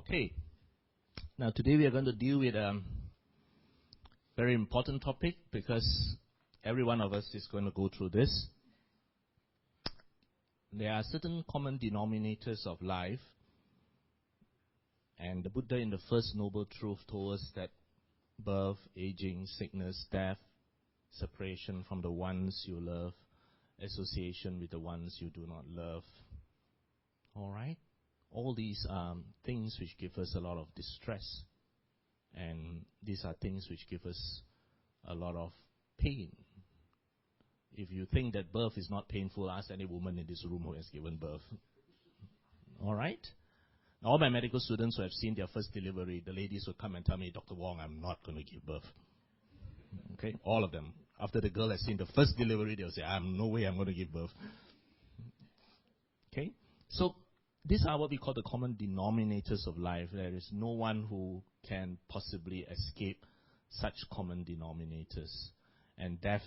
Okay. Now today we are going to deal with a very important topic because every one of us is going to go through this. There are certain common denominators of life, and the Buddha in the First Noble Truth told us that birth, aging, sickness, death, separation from the ones you love, association with the ones you do not love. All right? All these are things which give us a lot of distress, and these are things which give us a lot of pain. If you think that birth is not painful, ask any woman in this room who has given birth. All right? All my medical students who have seen their first delivery, the ladies will come and tell me, Dr. Wong, I'm not going to give birth. Okay? All of them. After the girl has seen the first delivery, they'll say, no way I'm going to give birth. Okay? So, these are what we call the common denominators of life. There is no one who can possibly escape such common denominators. And death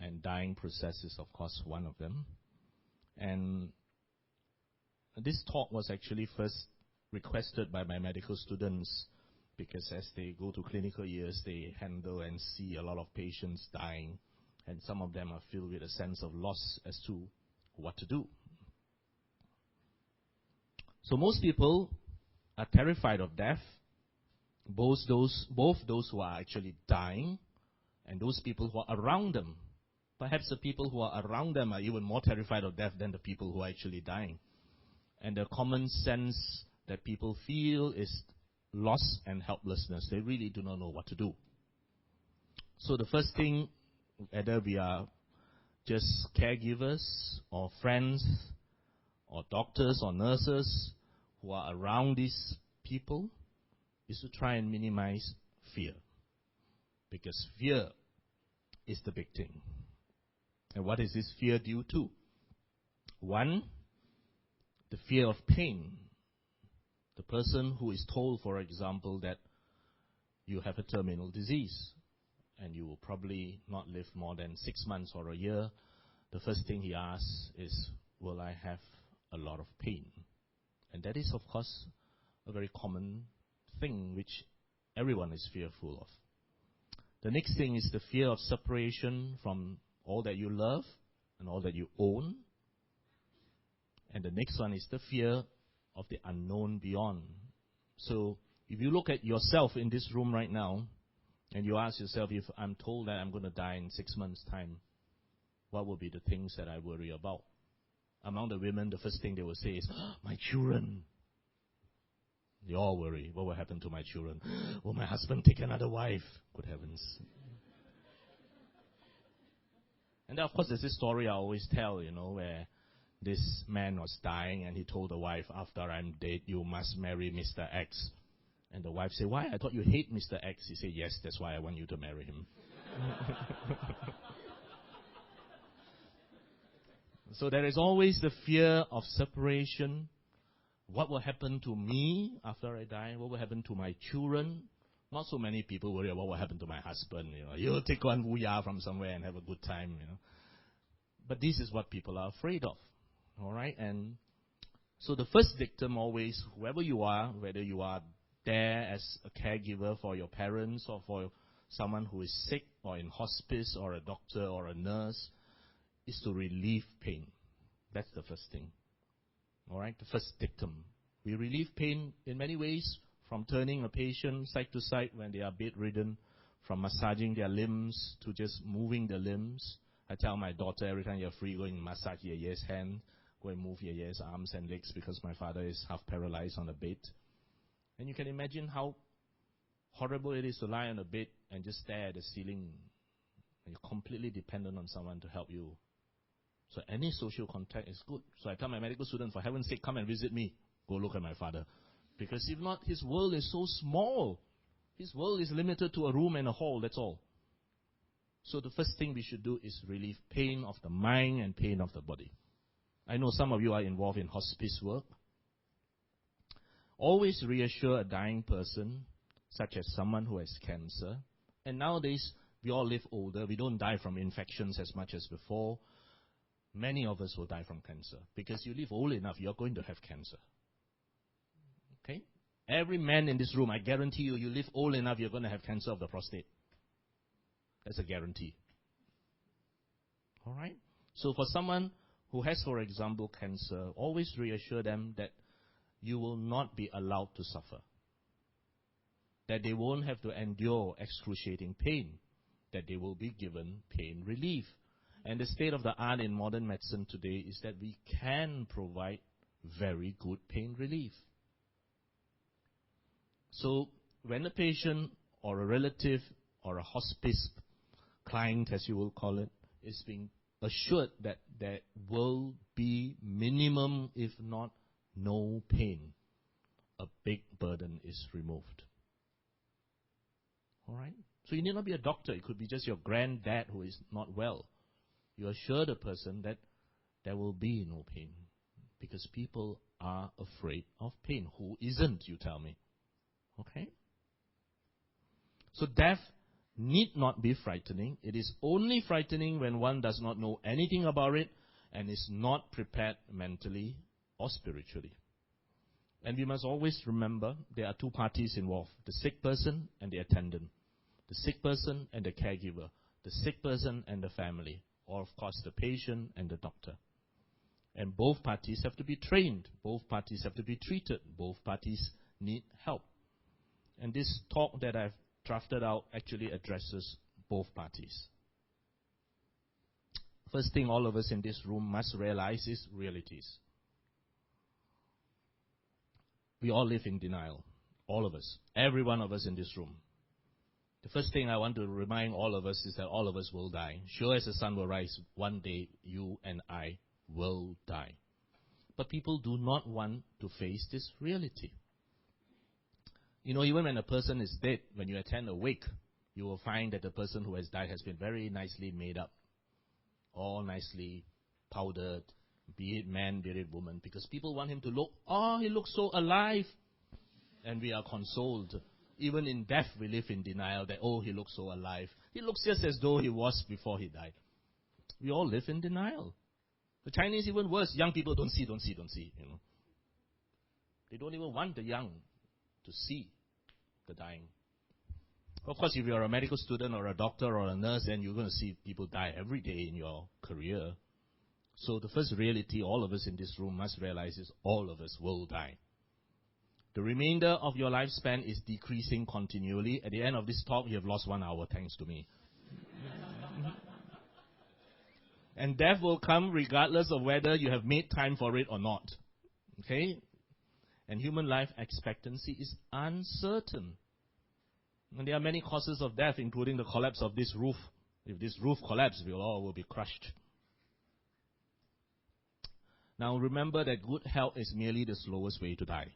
and dying process is, of course, one of them. And this talk was actually first requested by my medical students because as they go to clinical years, they handle and see a lot of patients dying, and some of them are filled with a sense of loss as to what to do. So most people are terrified of death, both those who are actually dying and those people who are around them. Perhaps the people who are around them are even more terrified of death than the people who are actually dying. And the common sense that people feel is loss and helplessness. They really do not know what to do. So the first thing, whether we are just caregivers or friends or doctors or nurses who are around these people, is to try and minimize fear. Because fear is the big thing. And what is this fear due to? One, the fear of pain. The person who is told, for example, that you have a terminal disease and you will probably not live more than 6 months or a year, the first thing he asks is, will I have a lot of pain? And that is, of course, a very common thing which everyone is fearful of. The next thing is the fear of separation from all that you love and all that you own. And the next one is the fear of the unknown beyond. So if you look at yourself in this room right now, and you ask yourself, if I'm told that I'm going to die in 6 months' time, what will be the things that I worry about? Among the women, the first thing they will say is, my children. They all worry, what will happen to my children? Will my husband take another wife? Good heavens. And then, of course, there's this story I always tell, where this man was dying and he told the wife, after I'm dead, you must marry Mr. X. And the wife said, why? I thought you hate Mr. X. He said, yes, that's why I want you to marry him. So there is always the fear of separation. What will happen to me after I die? What will happen to my children? Not so many people worry about what will happen to my husband. He'll take one wuya from somewhere and have a good time. But this is what people are afraid of. All right? And so the first victim always, whoever you are, whether you are there as a caregiver for your parents or for someone who is sick or in hospice or a doctor or a nurse, is to relieve pain. That's the first thing. All right? The first victim. We relieve pain in many ways, from turning a patient side to side when they are bedridden, from massaging their limbs to just moving the limbs. I tell my daughter every time you're free, go and massage Ye's hand, go and move Ye's arms and legs because my father is half paralyzed on the bed. And you can imagine how horrible it is to lie on a bed and just stare at the ceiling. And you're completely dependent on someone to help you. So any social contact is good. So I tell my medical students, for heaven's sake, come and visit me. Go look at my father. Because if not, his world is so small. His world is limited to a room and a hall, that's all. So the first thing we should do is relieve pain of the mind and pain of the body. I know some of you are involved in hospice work. Always reassure a dying person, such as someone who has cancer. And nowadays, we all live older. We don't die from infections as much as before. Many of us will die from cancer. Because you live old enough, you're going to have cancer. Okay? Every man in this room, I guarantee you, you live old enough, you're going to have cancer of the prostate. That's a guarantee. All right? So for someone who has, for example, cancer, always reassure them that you will not be allowed to suffer. That they won't have to endure excruciating pain. That they will be given pain relief. And the state of the art in modern medicine today is that we can provide very good pain relief. So when a patient or a relative or a hospice client, as you will call it, is being assured that there will be minimum, if not no pain, a big burden is removed. All right? So you need not be a doctor. It could be just your granddad who is not well. You assure the person that there will be no pain. Because people are afraid of pain. Who isn't, you tell me? Okay? So death need not be frightening. It is only frightening when one does not know anything about it and is not prepared mentally or spiritually. And we must always remember there are two parties involved, the sick person and the attendant, the sick person and the caregiver, the sick person and the family, or of course the patient and the doctor. And both parties have to be trained, both parties have to be treated, both parties need help. And this talk that I've drafted out actually addresses both parties. First thing all of us in this room must realize is realities. We all live in denial. All of us. Every one of us in this room. The first thing I want to remind all of us is that all of us will die. Sure as the sun will rise, one day you and I will die. But people do not want to face this reality. You know, even when a person is dead, when you attend a wake, you will find that the person who has died has been very nicely made up. All nicely powdered, be it man, be it woman, because people want him to look, oh, he looks so alive. And we are consoled. Even in death, we live in denial that, oh, he looks so alive. He looks just as though he was before he died. We all live in denial. The Chinese even worse. Young people don't see, you know. They don't even want the young to see the dying. Of course, if you're a medical student or a doctor or a nurse, then you're going to see people die every day in your career. So the first reality all of us in this room must realize is all of us will die. The remainder of your lifespan is decreasing continually. At the end of this talk, you have lost 1 hour, thanks to me. And death will come regardless of whether you have made time for it or not. Okay? And human life expectancy is uncertain. And there are many causes of death, including the collapse of this roof. If this roof collapses, we all will be crushed. Now remember that good health is merely the slowest way to die.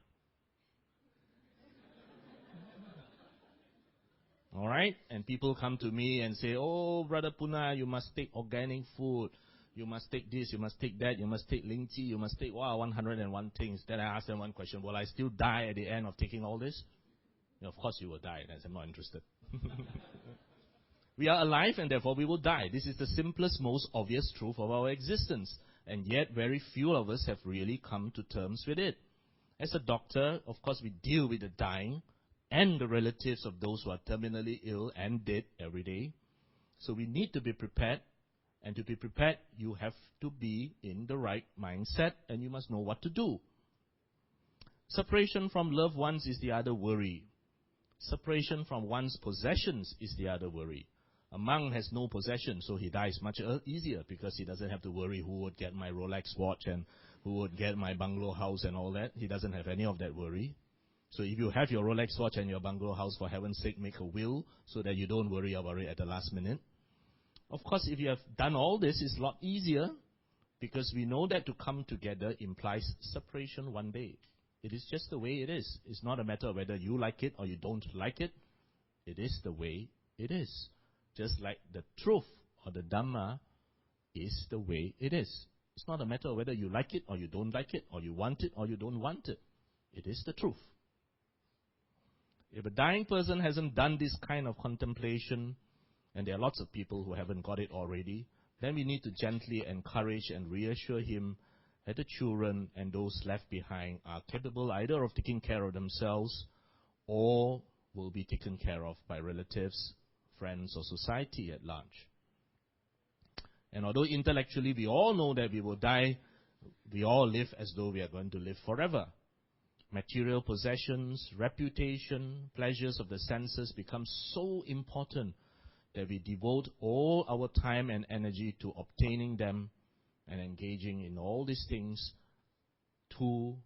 All right? And people come to me and say, oh, Brother Puna, you must take organic food. You must take this, you must take that, you must take Ling Chi, you must take, 101 things. Then I ask them one question, will I still die at the end of taking all this? Of course you will die, as I'm not interested. We are alive and therefore we will die. This is the simplest, most obvious truth of our existence. And yet very few of us have really come to terms with it. As a doctor, of course we deal with the dying and the relatives of those who are terminally ill and dead every day. So we need to be prepared. And to be prepared, you have to be in the right mindset and you must know what to do. Separation from loved ones is the other worry. Separation from one's possessions is the other worry. A monk has no possession, so he dies much easier because he doesn't have to worry who would get my Rolex watch and who would get my bungalow house and all that. He doesn't have any of that worry. So if you have your Rolex watch and your bungalow house, for heaven's sake, make a will so that you don't worry about it at the last minute. Of course, if you have done all this, it's a lot easier because we know that to come together implies separation one day. It is just the way it is. It's not a matter of whether you like it or you don't like it. It is the way it is. Just like the truth or the Dhamma is the way it is. It's not a matter of whether you like it or you don't like it, or you want it or you don't want it. It is the truth. If a dying person hasn't done this kind of contemplation, and there are lots of people who haven't got it already, then we need to gently encourage and reassure him that the children and those left behind are capable either of taking care of themselves or will be taken care of by relatives, friends, or society at large. And although intellectually we all know that we will die, we all live as though we are going to live forever. Material possessions, reputation, pleasures of the senses become so important that we devote all our time and energy to obtaining them and engaging in all these things to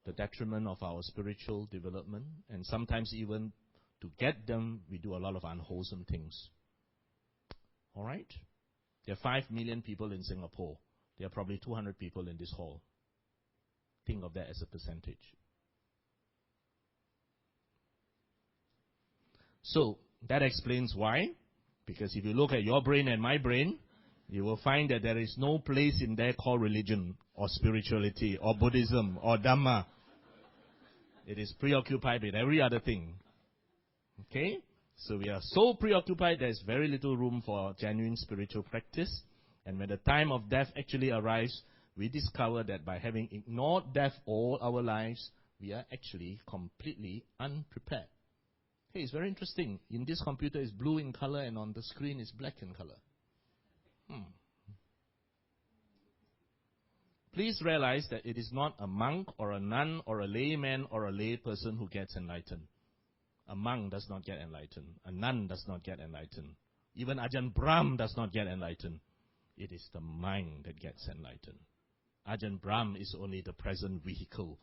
the detriment of our spiritual development. And sometimes even to get them, we do a lot of unwholesome things. All right? There are 5 million people in Singapore. There are probably 200 people in this hall. Think of that as a percentage. So, that explains why. Because if you look at your brain and my brain, you will find that there is no place in there called religion or spirituality or Buddhism or Dhamma. It is preoccupied with every other thing. Okay? So we are so preoccupied, there is very little room for genuine spiritual practice. And when the time of death actually arrives, we discover that by having ignored death all our lives, we are actually completely unprepared. Hey, it's very interesting. In this computer, it's blue in color, and on the screen, it's black in color. Please realize that it is not a monk or a nun or a layman or a lay person who gets enlightened. A monk does not get enlightened. A nun does not get enlightened. Even Ajahn Brahm does not get enlightened. It is the mind that gets enlightened. Ajahn Brahm is only the present vehicle.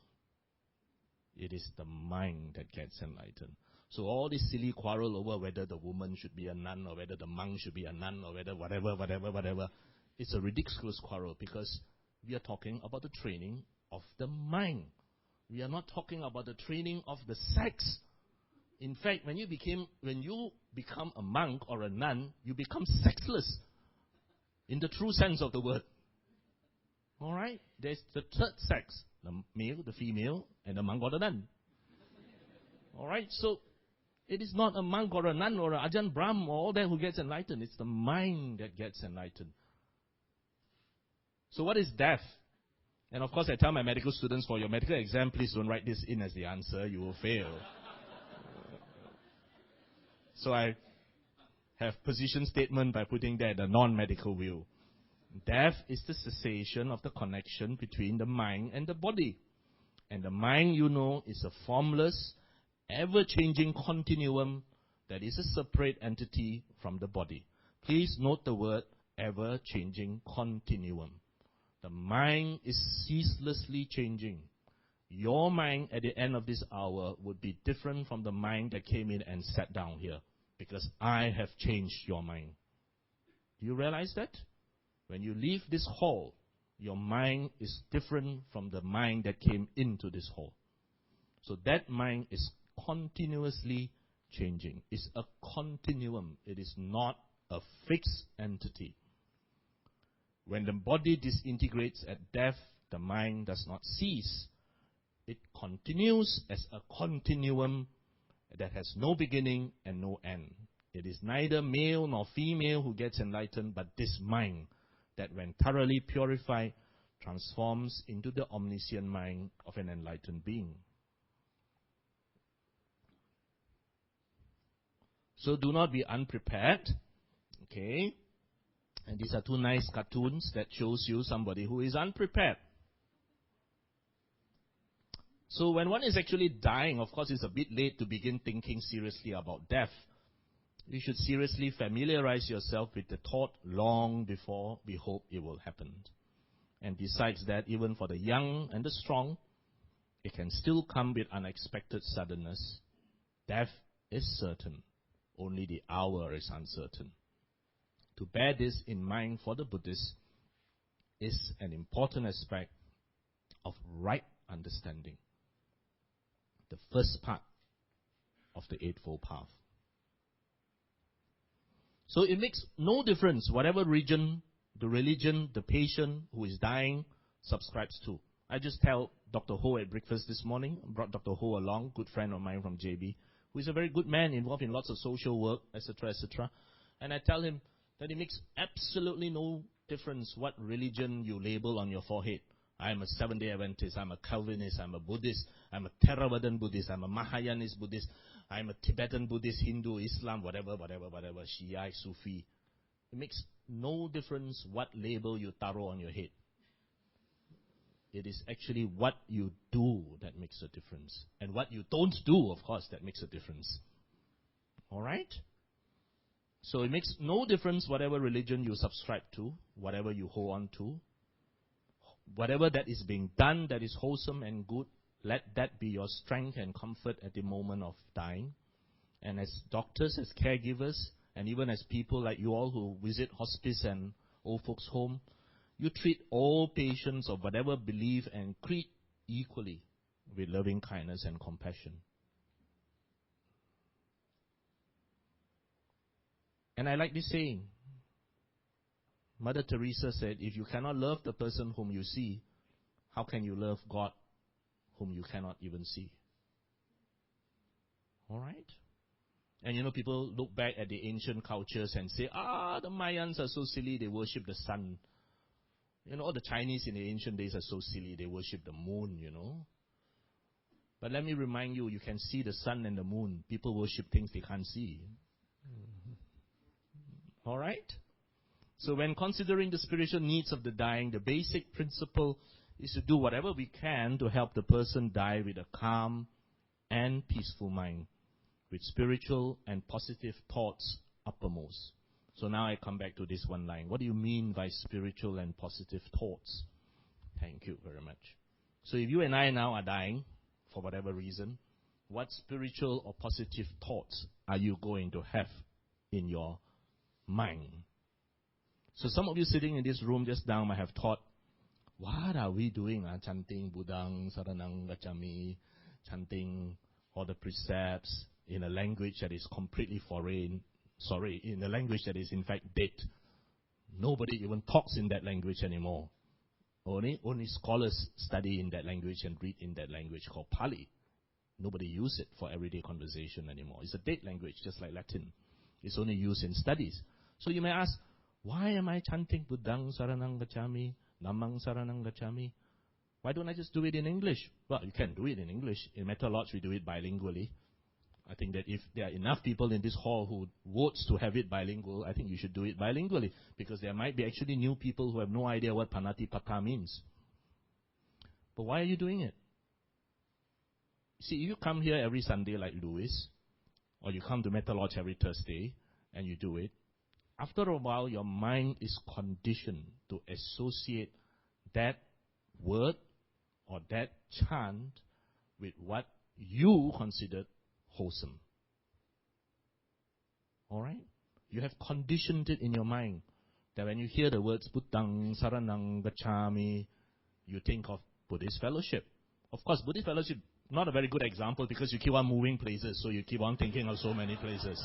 It is the mind that gets enlightened. So all this silly quarrel over whether the woman should be a nun or whether the monk should be a nun or whether whatever, it's a ridiculous quarrel because we are talking about the training of the mind. We are not talking about the training of the sex. In fact, when you become a monk or a nun, you become sexless in the true sense of the word. All right? There's the third sex, the male, the female, and the monk or the nun. All right? So it is not a monk or a nun or an Ajahn Brahm or all that who gets enlightened. It's the mind that gets enlightened. So what is death? And of course, I tell my medical students, for your medical exam, please don't write this in as the answer. You will fail. So I have position statement by putting that the non-medical view. Death is the cessation of the connection between the mind and the body. And the mind, you know, is a formless, ever-changing continuum that is a separate entity from the body. Please note the word ever-changing continuum. The mind is ceaselessly changing. Your mind at the end of this hour would be different from the mind that came in and sat down here, because I have changed your mind. Do you realize that? When you leave this hall, your mind is different from the mind that came into this hall. So that mind is continuously changing. It's a continuum. It is not a fixed entity. When the body disintegrates at death, the mind does not cease. It continues as a continuum that has no beginning and no end. It is neither male nor female who gets enlightened, but this mind that, when thoroughly purified, transforms into the omniscient mind of an enlightened being. So do not be unprepared. Okay? And these are two nice cartoons that shows you somebody who is unprepared. So when one is actually dying, of course, it's a bit late to begin thinking seriously about death. You should seriously familiarize yourself with the thought long before we hope it will happen. And besides that, even for the young and the strong, it can still come with unexpected suddenness. Death is certain. Only the hour is uncertain. To bear this in mind for the Buddhists is an important aspect of right understanding. The first part of the Eightfold Path. So it makes no difference whatever religion, the patient who is dying subscribes to. I just tell Dr. Ho at breakfast this morning, brought Dr. Ho along, good friend of mine from JB, who is a very good man involved in lots of social work, etc., etc. And I tell him that it makes absolutely no difference what religion you label on your forehead. I'm a Seventh-day Adventist, I'm a Calvinist, I'm a Buddhist, I'm a Theravadan Buddhist, I'm a Mahayanist Buddhist, I'm a Tibetan Buddhist, Hindu, Islam, whatever, Shia, Sufi. It makes no difference what label you throw on your head. It is actually what you do that makes a difference. And what you don't do, of course, that makes a difference. Alright? So it makes no difference whatever religion you subscribe to, whatever you hold on to. Whatever that is being done that is wholesome and good, let that be your strength and comfort at the moment of dying. And as doctors, as caregivers, and even as people like you all who visit hospice and old folks' home, you treat all patients of whatever belief and creed equally with loving kindness and compassion. And I like this saying. Mother Teresa said, if you cannot love the person whom you see, how can you love God whom you cannot even see? All right? And you know, people look back at the ancient cultures and say, the Mayans are so silly, they worship the sun. You know, the Chinese in the ancient days are so silly, they worship the moon, you know. But let me remind you, you can see the sun and the moon. People worship things they can't see. All right? So when considering the spiritual needs of the dying, the basic principle is to do whatever we can to help the person die with a calm and peaceful mind, with spiritual and positive thoughts uppermost. So now I come back to this one line. What do you mean by spiritual and positive thoughts? Thank you very much. So if you and I now are dying, for whatever reason, what spiritual or positive thoughts are you going to have in your mind? So some of you sitting in this room just now might have thought, what are we doing? Chanting Buddhang, Saranang, Gacchami, chanting all the precepts in a language that is completely foreign. Sorry, in a language that is in fact dead. Nobody even talks in that language anymore. Only scholars study in that language and read in that language called Pali. Nobody uses it for everyday conversation anymore. It's a dead language, just like Latin. It's only used in studies. So you may ask, why am I chanting Buddhang Saranang Gacchami, Namang Saranang Gacchami? Why don't I just do it in English? Well, you can do it in English. In Metta Lodge, we do it bilingually. I think that if there are enough people in this hall who votes to have it bilingual, I think you should do it bilingually, because there might be actually new people who have no idea what Panatipata means. But why are you doing it? See, you come here every Sunday like Louis, or you come to Metta Lodge every Thursday, and you do it. After a while, your mind is conditioned to associate that word or that chant with what you considered wholesome. All right? You have conditioned it in your mind that when you hear the words Buddhang Saranang Gacchami, you think of Buddhist fellowship. Of course, Buddhist fellowship, not a very good example because you keep on moving places, so you keep on thinking of so many places.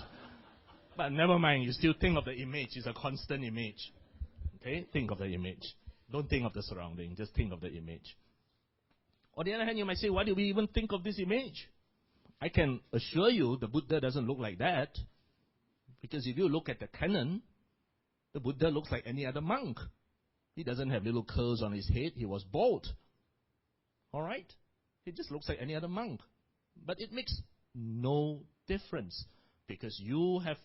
But never mind, you still think of the image. It's a constant image. Okay? Think of the image. Don't think of the surrounding. Just think of the image. On the other hand, you might say, why do we even think of this image? I can assure you the Buddha doesn't look like that. Because if you look at the canon, the Buddha looks like any other monk. He doesn't have little curls on his head. He was bald. All right? He just looks like any other monk. But it makes no difference. Because you have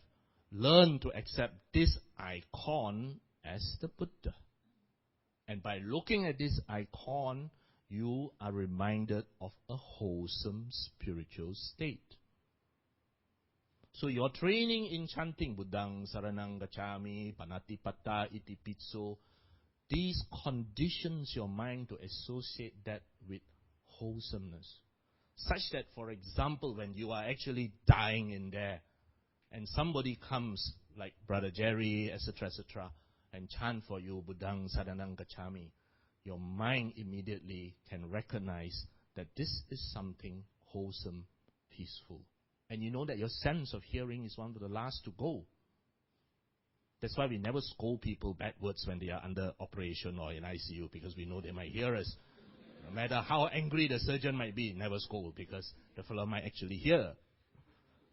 learned to accept this icon as the Buddha. And by looking at this icon, you are reminded of a wholesome spiritual state. So your training in chanting Buddhang Saranang Gacchami, Panatipata, Itipitso, these conditions your mind to associate that with wholesomeness. Such that, for example, when you are actually dying in there, and somebody comes, like Brother Jerry, etc., and chant for you, Buddhang Saranang Gacchami, your mind immediately can recognize that this is something wholesome, peaceful. And you know that your sense of hearing is one of the last to go. That's why we never scold people backwards when they are under operation or in ICU, because we know they might hear us. No matter how angry the surgeon might be, never scold, because the fellow might actually hear.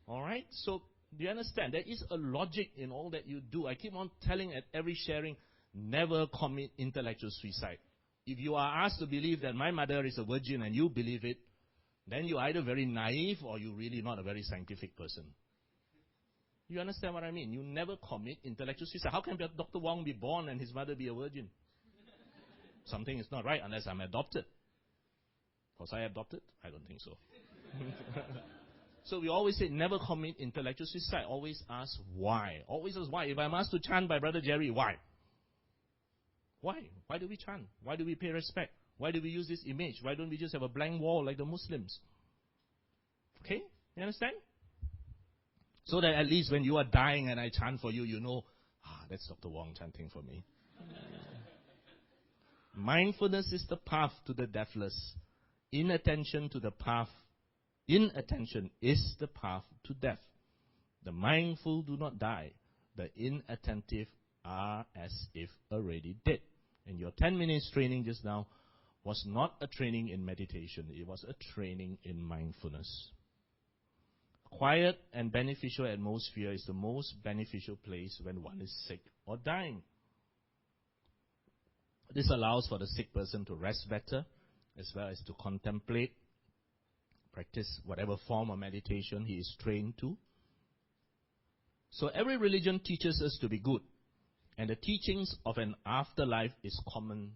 All right? So, do you understand? There is a logic in all that you do. I keep on telling at every sharing, never commit intellectual suicide. if you are asked to believe that my mother is a virgin and you believe it, then you're either very naive or you're really not a very scientific person. You understand what I mean? You never commit intellectual suicide. How can Dr. Wong be born and his mother be a virgin? Something is not right unless I'm adopted. Was I adopted? I don't think so. So we always say never commit intellectual suicide. Always ask why. Always ask why. If I'm asked to chant by Brother Jerry, why? Why? Why do we chant? Why do we pay respect? Why do we use this image? Why don't we just have a blank wall like the Muslims? Okay? You understand? So that at least when you are dying and I chant for you, you know, that's Dr. Wong chanting for me. Mindfulness is the path to the deathless. Inattention to the path. Inattention is the path to death. The mindful do not die. The inattentive are as if already dead. And your 10 minutes training just now was not a training in meditation. It was a training in mindfulness. Quiet and beneficial atmosphere is the most beneficial place when one is sick or dying. This allows for the sick person to rest better, as well as to contemplate, practice whatever form of meditation he is trained to. So every religion teaches us to be good, and the teachings of an afterlife is common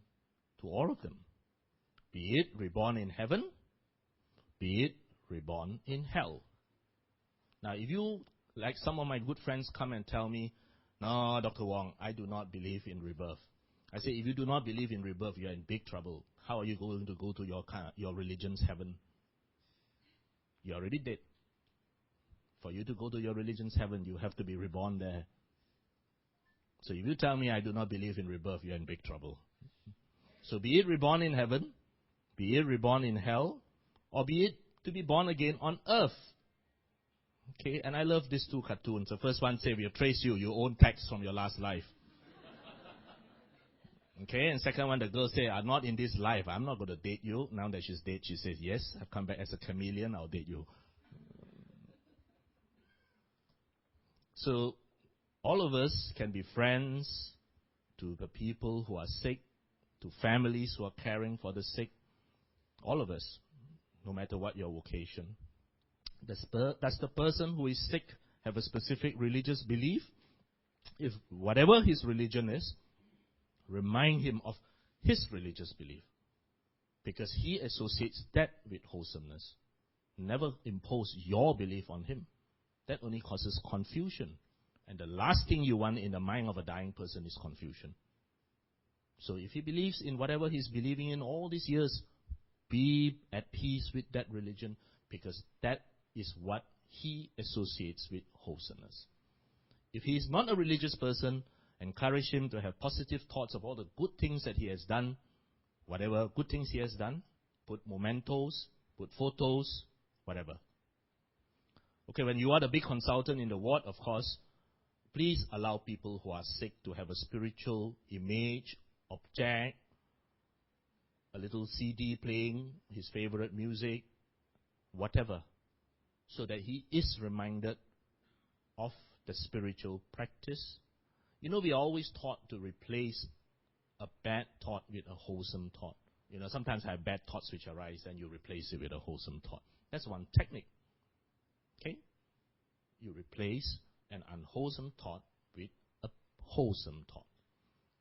to all of them, be it reborn in heaven, be it reborn in hell. Now, if you, like some of my good friends, come and tell me, no, Dr. Wong, I do not believe in rebirth. I say, if you do not believe in rebirth, you are in big trouble. How are you going to go to your religion's heaven? You're already dead. For you to go to your religion's heaven, you have to be reborn there. So if you tell me I do not believe in rebirth, you're in big trouble. So be it reborn in heaven, be it reborn in hell, or be it to be born again on earth. Okay, and I love these two cartoons. The first one says, we'll trace you, you own tax from your last life. Okay, and second one, the girl says, I'm not in this life, I'm not going to date you. Now that she's dead, she says, yes, I've come back as a chameleon, I'll date you. So, all of us can be friends to the people who are sick, to families who are caring for the sick. All of us, no matter what your vocation. Does the person who is sick have a specific religious belief? If whatever his religion is, remind him of his religious belief, because he associates that with wholesomeness. Never impose your belief on him. That only causes confusion. And the last thing you want in the mind of a dying person is confusion. So if he believes in whatever he's believing in all these years, be at peace with that religion, because that is what he associates with wholesomeness. If he is not a religious person, encourage him to have positive thoughts of all the good things that he has done, whatever good things he has done. Put mementos, put photos, whatever. Okay, when you are the big consultant in the ward, of course, please allow people who are sick to have a spiritual image, object, a little CD playing his favorite music, whatever, so that he is reminded of the spiritual practice. You know, we are always taught to replace a bad thought with a wholesome thought. You know, sometimes I have bad thoughts which arise, and you replace it with a wholesome thought. That's one technique. Okay? You replace an unwholesome thought with a wholesome thought.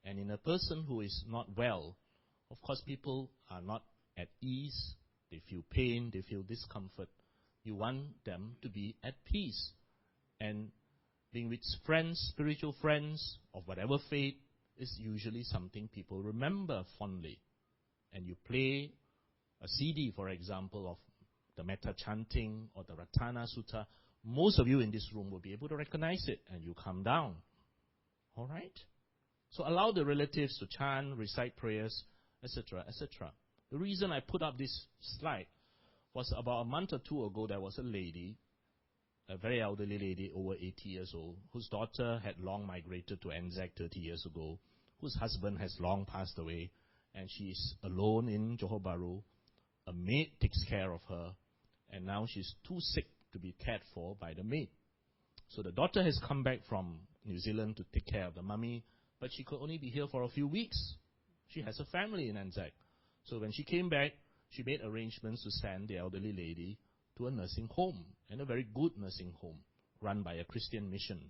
And in a person who is not well, of course, people are not at ease. They feel pain, they feel discomfort. You want them to be at peace. And being with friends, spiritual friends of whatever faith, is usually something people remember fondly. And you play a CD, for example, of the metta chanting or the Ratana Sutta. Most of you in this room will be able to recognize it, and you calm down. All right? So allow the relatives to chant, recite prayers, etc., etc. The reason I put up this slide was about a month or two ago, there was a lady, a very elderly lady, over 80 years old, whose daughter had long migrated to Anzac 30 years ago, whose husband has long passed away, and she is alone in Johor Bahru. A maid takes care of her, and now she's too sick to be cared for by the maid. So the daughter has come back from New Zealand to take care of the mummy, but she could only be here for a few weeks. She has a family in Anzac. So when she came back, she made arrangements to send the elderly lady to a nursing home, and a very good nursing home, run by a Christian mission.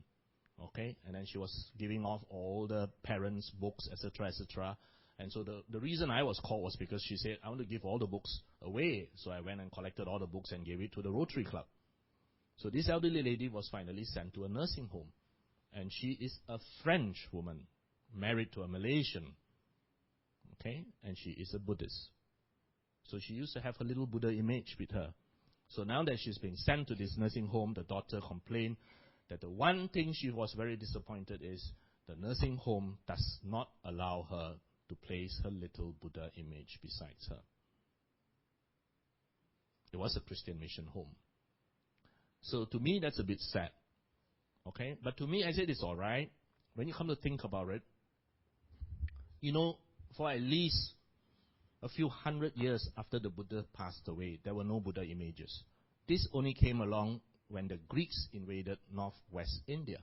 Okay? And then she was giving off all the parents' books, etc., etc. And so the reason I was called was because she said, I want to give all the books away. So I went and collected all the books and gave it to the Rotary Club. So this elderly lady was finally sent to a nursing home. And she is a French woman, married to a Malaysian. Okay? And she is a Buddhist. So she used to have her little Buddha image with her. So now that she's been sent to this nursing home, the daughter complained that the one thing she was very disappointed is the nursing home does not allow her to place her little Buddha image besides her. It was a Christian mission home. So to me, that's a bit sad. Okay? But to me, I said it's all right. When you come to think about it, you know, for at least a few hundred years after the Buddha passed away, there were no Buddha images. This only came along when the Greeks invaded northwest India.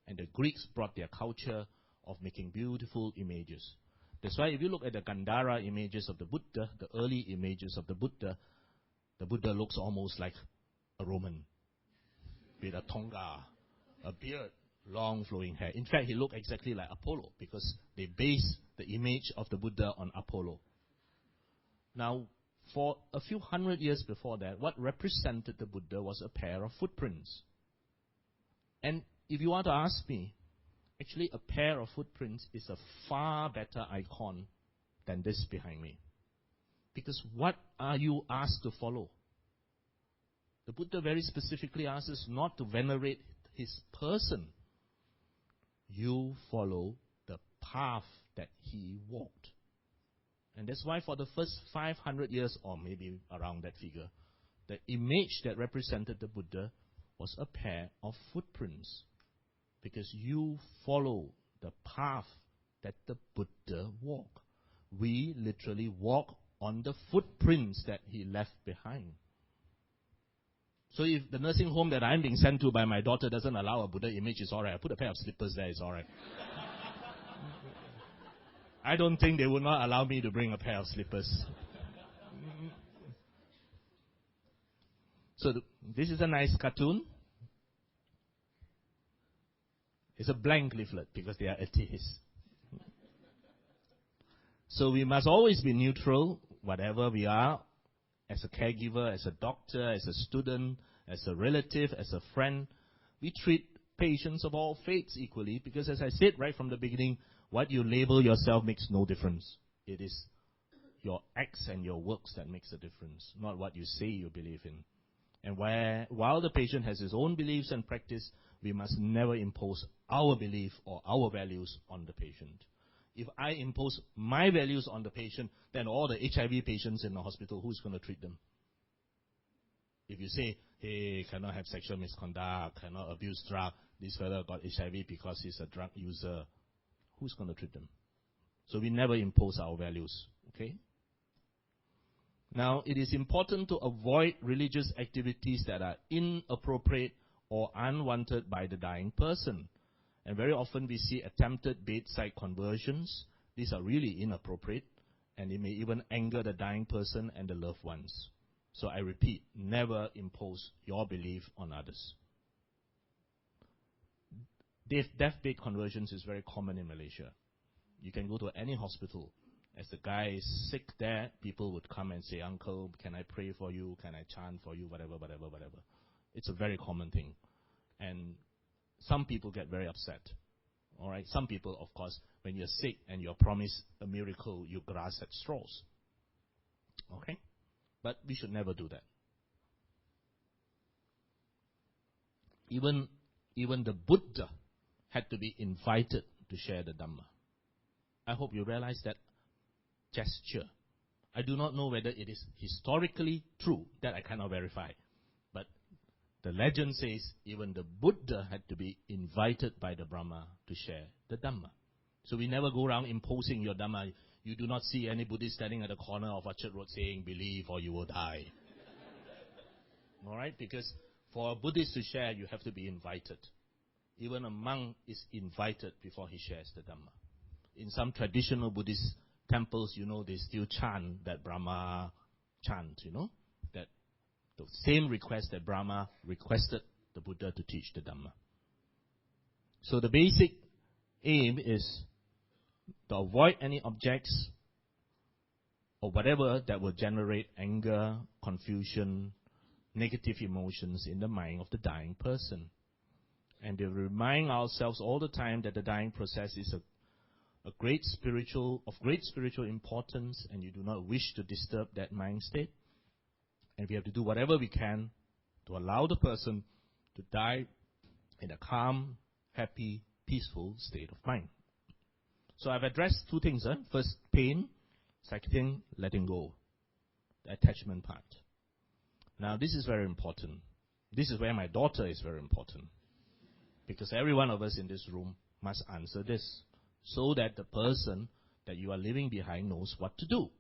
And the Greeks brought their culture of making beautiful images. That's why if you look at the Gandhara images of the Buddha, the early images of the Buddha looks almost like a Roman with a tonga, a beard, long flowing hair. In fact, he looked exactly like Apollo because they based the image of the Buddha on Apollo. Now, for a few hundred years before that, what represented the Buddha was a pair of footprints. And if you want to ask me, actually a pair of footprints is a far better icon than this behind me. Because what are you asked to follow? The Buddha very specifically asks us not to venerate his person. You follow the path that he walked. And that's why for the first 500 years, or maybe around that figure, the image that represented the Buddha was a pair of footprints. Because you follow the path that the Buddha walked. We literally walk on the footprints that he left behind. So if the nursing home that I'm being sent to by my daughter doesn't allow a Buddha image, it's all right. I put a pair of slippers there, it's all right. I don't think they would not allow me to bring a pair of slippers. So this is a nice cartoon. It's a blank leaflet because they are atheists. So we must always be neutral, whatever we are, as a caregiver, as a doctor, as a student, as a relative, as a friend. We treat patients of all faiths equally because, as I said right from the beginning, what you label yourself makes no difference. It is your acts and your works that makes a difference, not what you say you believe in. And while the patient has his own beliefs and practice, we must never impose our belief or our values on the patient. If I impose my values on the patient, then all the HIV patients in the hospital, who's going to treat them? If you say, hey, cannot have sexual misconduct, cannot abuse drugs, this fellow got HIV because he's a drug user, who's going to treat them? So we never impose our values, okay? Now, it is important to avoid religious activities that are inappropriate or unwanted by the dying person. And very often we see attempted bedside conversions. These are really inappropriate, and it may even anger the dying person and the loved ones. So I repeat, never impose your belief on others. Deathbed conversions is very common in Malaysia. You can go to any hospital. As the guy is sick there, people would come and say, Uncle, can I pray for you? Can I chant for you? Whatever. It's a very common thing. And some people get very upset. All right? Some people, of course, when you're sick and you're promised a miracle, you grasp at straws. Okay? But we should never do that. Even the Buddha had to be invited to share the Dhamma. I hope you realize that gesture. I do not know whether it is historically true. That I cannot verify. But the legend says even the Buddha had to be invited by the Brahma to share the Dhamma. So we never go around imposing your Dhamma. You do not see any Buddhist standing at the corner of Orchard Road saying, believe or you will die. All right? Because for a Buddhist to share, you have to be invited. Even a monk is invited before he shares the Dhamma. In some traditional Buddhist temples, they still chant that Brahma chant, that the same request that Brahma requested the Buddha to teach the Dhamma. So the basic aim is to avoid any objects or whatever that will generate anger, confusion, negative emotions in the mind of the dying person. And to remind ourselves all the time that the dying process is of great spiritual importance, and you do not wish to disturb that mind state. And we have to do whatever we can to allow the person to die in a calm, happy, peaceful state of mind. So I've addressed two things. First, pain. Second thing, letting go. The attachment part. Now, this is very important. This is where my daughter is very important. Because every one of us in this room must answer this, so that the person that you are leaving behind knows what to do.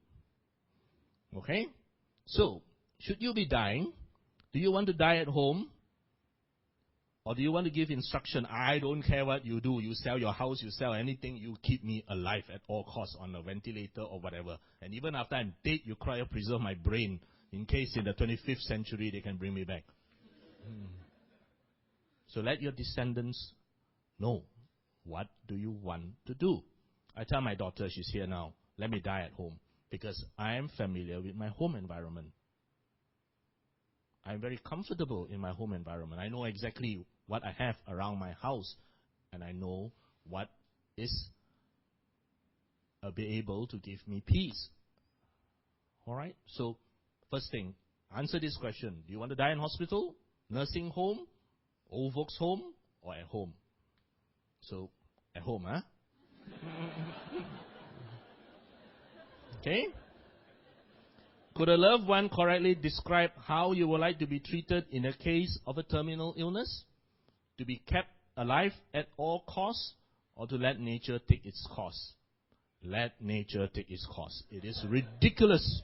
Okay? So, should you be dying? Do you want to die at home? Or do you want to give instruction, I don't care what you do, you sell your house, you sell anything, you keep me alive at all costs on a ventilator or whatever. And even after I'm dead, you cryopreserve my brain in case in the 25th century they can bring me back. So let your descendants know, what do you want to do? I tell my daughter, she's here now, let me die at home, because I am familiar with my home environment. I'm very comfortable in my home environment. I know exactly what I have around my house, and I know what is be able to give me peace. All right? So, first thing, answer this question. Do you want to die in hospital, nursing home, old folks home, or at home? So, at home, huh? Okay? Could a loved one correctly describe how you would like to be treated in the case of a terminal illness? To be kept alive at all costs, or to let nature take its course? Let nature take its course. It is ridiculous.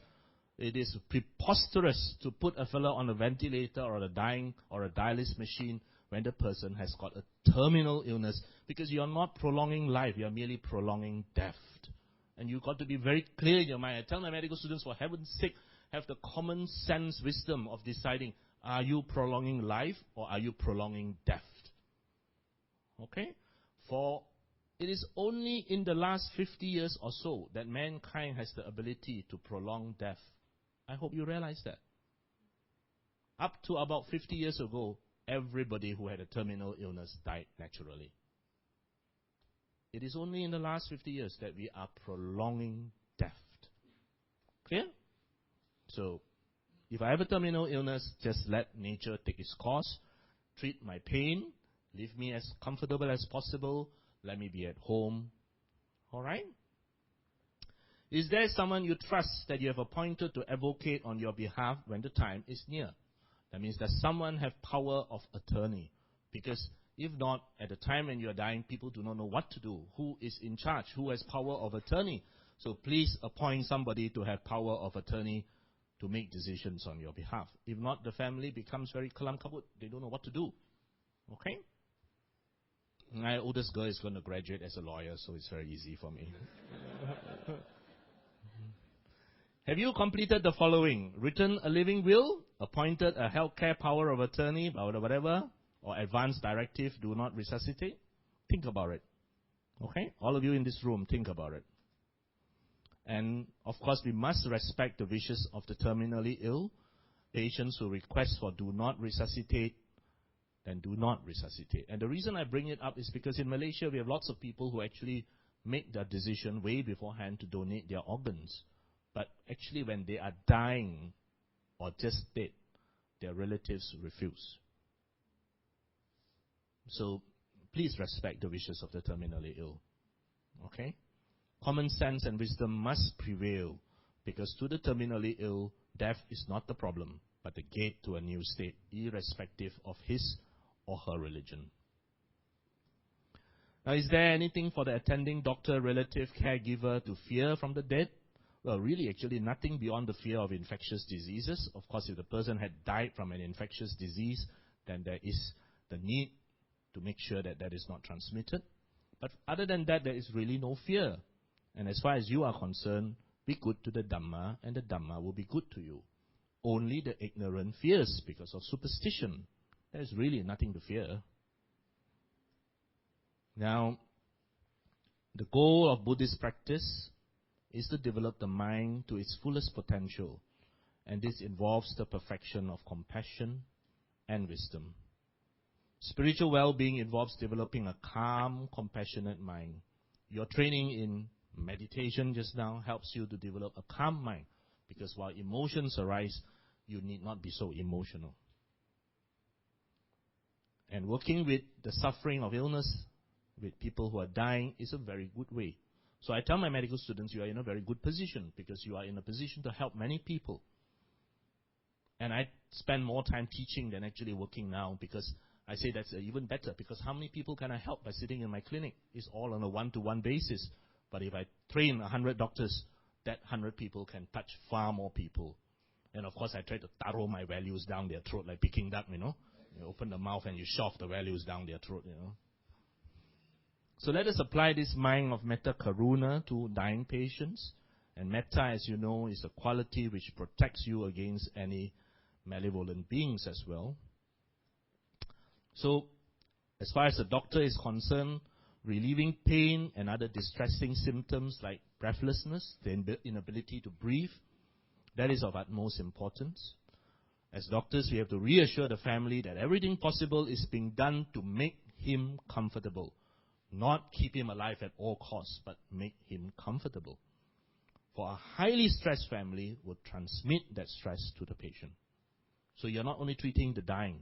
It is preposterous to put a fellow on a ventilator or a dying or a dialysis machine when the person has got a terminal illness, because you are not prolonging life, you are merely prolonging death. And you've got to be very clear in your mind. I tell my medical students, for heaven's sake, have the common sense wisdom of deciding, are you prolonging life or are you prolonging death? Okay? For it is only in the last 50 years or so that mankind has the ability to prolong death. I hope you realize that. Up to about 50 years ago, everybody who had a terminal illness died naturally. It is only in the last 50 years that we are prolonging death. Clear? So, if I have a terminal illness, just let nature take its course. Treat my pain. Leave me as comfortable as possible. Let me be at home. All right? Is there someone you trust that you have appointed to advocate on your behalf when the time is near? That means that someone have power of attorney. Because if not, at the time when you are dying, people do not know what to do. Who is in charge? Who has power of attorney? So please appoint somebody to have power of attorney to make decisions on your behalf. If not, the family becomes very kalam kabut. They don't know what to do. Okay? My oldest girl is going to graduate as a lawyer, so it's very easy for me. Have you completed the following? Written a living will, appointed a healthcare power of attorney, whatever, or advance directive, do not resuscitate? Think about it. Okay? All of you in this room, think about it. And, of course, we must respect the wishes of the terminally ill. Patients who request for do not resuscitate, then do not resuscitate. And the reason I bring it up is because in Malaysia, we have lots of people who actually make that decision way beforehand to donate their organs. But actually, when they are dying or just dead, their relatives refuse. So, please respect the wishes of the terminally ill. Okay? Common sense and wisdom must prevail, because to the terminally ill, death is not the problem, but the gate to a new state, irrespective of his or her religion. Now, is there anything for the attending doctor, relative, caregiver to fear from the dead? Well, really, actually, nothing beyond the fear of infectious diseases. Of course, if the person had died from an infectious disease, then there is the need to make sure that that is not transmitted. But other than that, there is really no fear. And as far as you are concerned, be good to the Dhamma, and the Dhamma will be good to you. Only the ignorant fears because of superstition. There is really nothing to fear. Now, the goal of Buddhist practice is to develop the mind to its fullest potential, and this involves the perfection of compassion and wisdom. Spiritual well-being involves developing a calm, compassionate mind. Your training in meditation just now helps you to develop a calm mind, because while emotions arise, you need not be so emotional. And working with the suffering of illness, with people who are dying, is a very good way. So I tell my medical students, you are in a very good position, because you are in a position to help many people. And I spend more time teaching than actually working now, because I say that's even better, because how many people can I help by sitting in my clinic? It's all on a one-to-one basis. But if I train 100 doctors, that 100 people can touch far more people. And of course, I try to taro my values down their throat like Peking duck, You open the mouth and you shove the values down their throat, So let us apply this mind of metta karuna to dying patients. And metta, as you know, is a quality which protects you against any malevolent beings as well. So, as far as the doctor is concerned, relieving pain and other distressing symptoms like breathlessness, the inability to breathe, that is of utmost importance. As doctors, we have to reassure the family that everything possible is being done to make him comfortable. Not keep him alive at all costs, but make him comfortable. For a highly stressed family would transmit that stress to the patient. So you're not only treating the dying,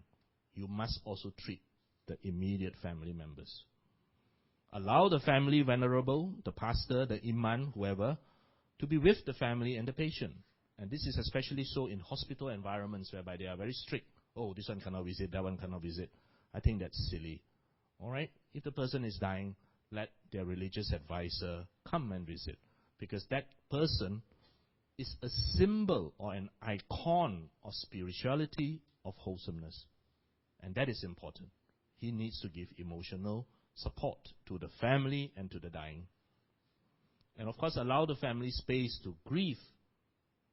you must also treat the immediate family members. Allow the family venerable, the pastor, the imam, whoever, to be with the family and the patient. And this is especially so in hospital environments whereby they are very strict. Oh, this one cannot visit, that one cannot visit. I think that's silly. All right? If the person is dying, let their religious advisor come and visit. Because that person is a symbol or an icon of spirituality, of wholesomeness. And that is important. He needs to give emotional support to the family and to the dying. And of course, allow the family space to grieve.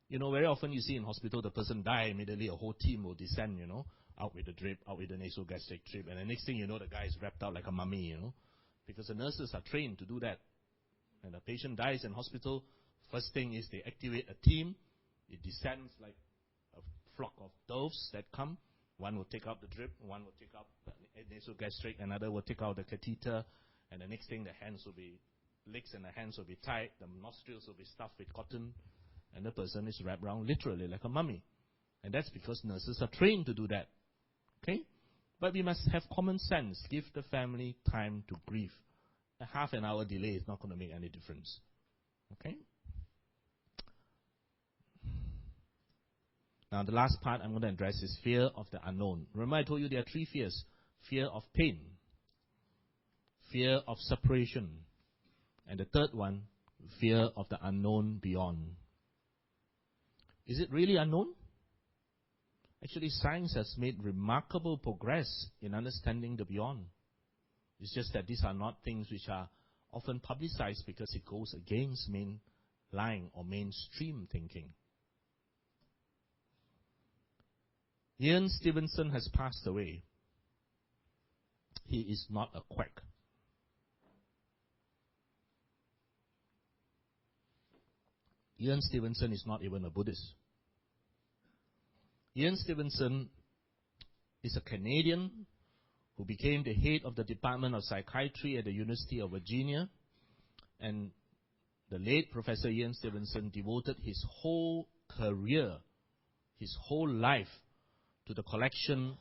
Very often you see in hospital, the person die, immediately a whole team will descend, out with the drip, out with the nasogastric drip. And the next thing you know, the guy is wrapped out like a mummy, because the nurses are trained to do that. And the patient dies in hospital, first thing is they activate a team. It descends like a flock of doves that come. One will take out the drip, one will take out the nasogastric, another will take out the catheter, and the next thing the legs and the hands will be tied, the nostrils will be stuffed with cotton, and the person is wrapped around literally like a mummy. And that's because nurses are trained to do that. Okay? But we must have common sense. Give the family time to grieve. A half an hour delay is not going to make any difference. Okay? Now, the last part I'm going to address is fear of the unknown. Remember I told you there are 3 fears. Fear of pain, fear of separation, and the third one, fear of the unknown beyond. Is it really unknown? Actually, science has made remarkable progress in understanding the beyond. It's just that these are not things which are often publicized because it goes against mainline or mainstream thinking. Ian Stevenson has passed away. He is not a quack. Ian Stevenson is not even a Buddhist. Ian Stevenson is a Canadian who became the head of the Department of Psychiatry at the University of Virginia. And the late Professor Ian Stevenson devoted his whole career, his whole life, to the collection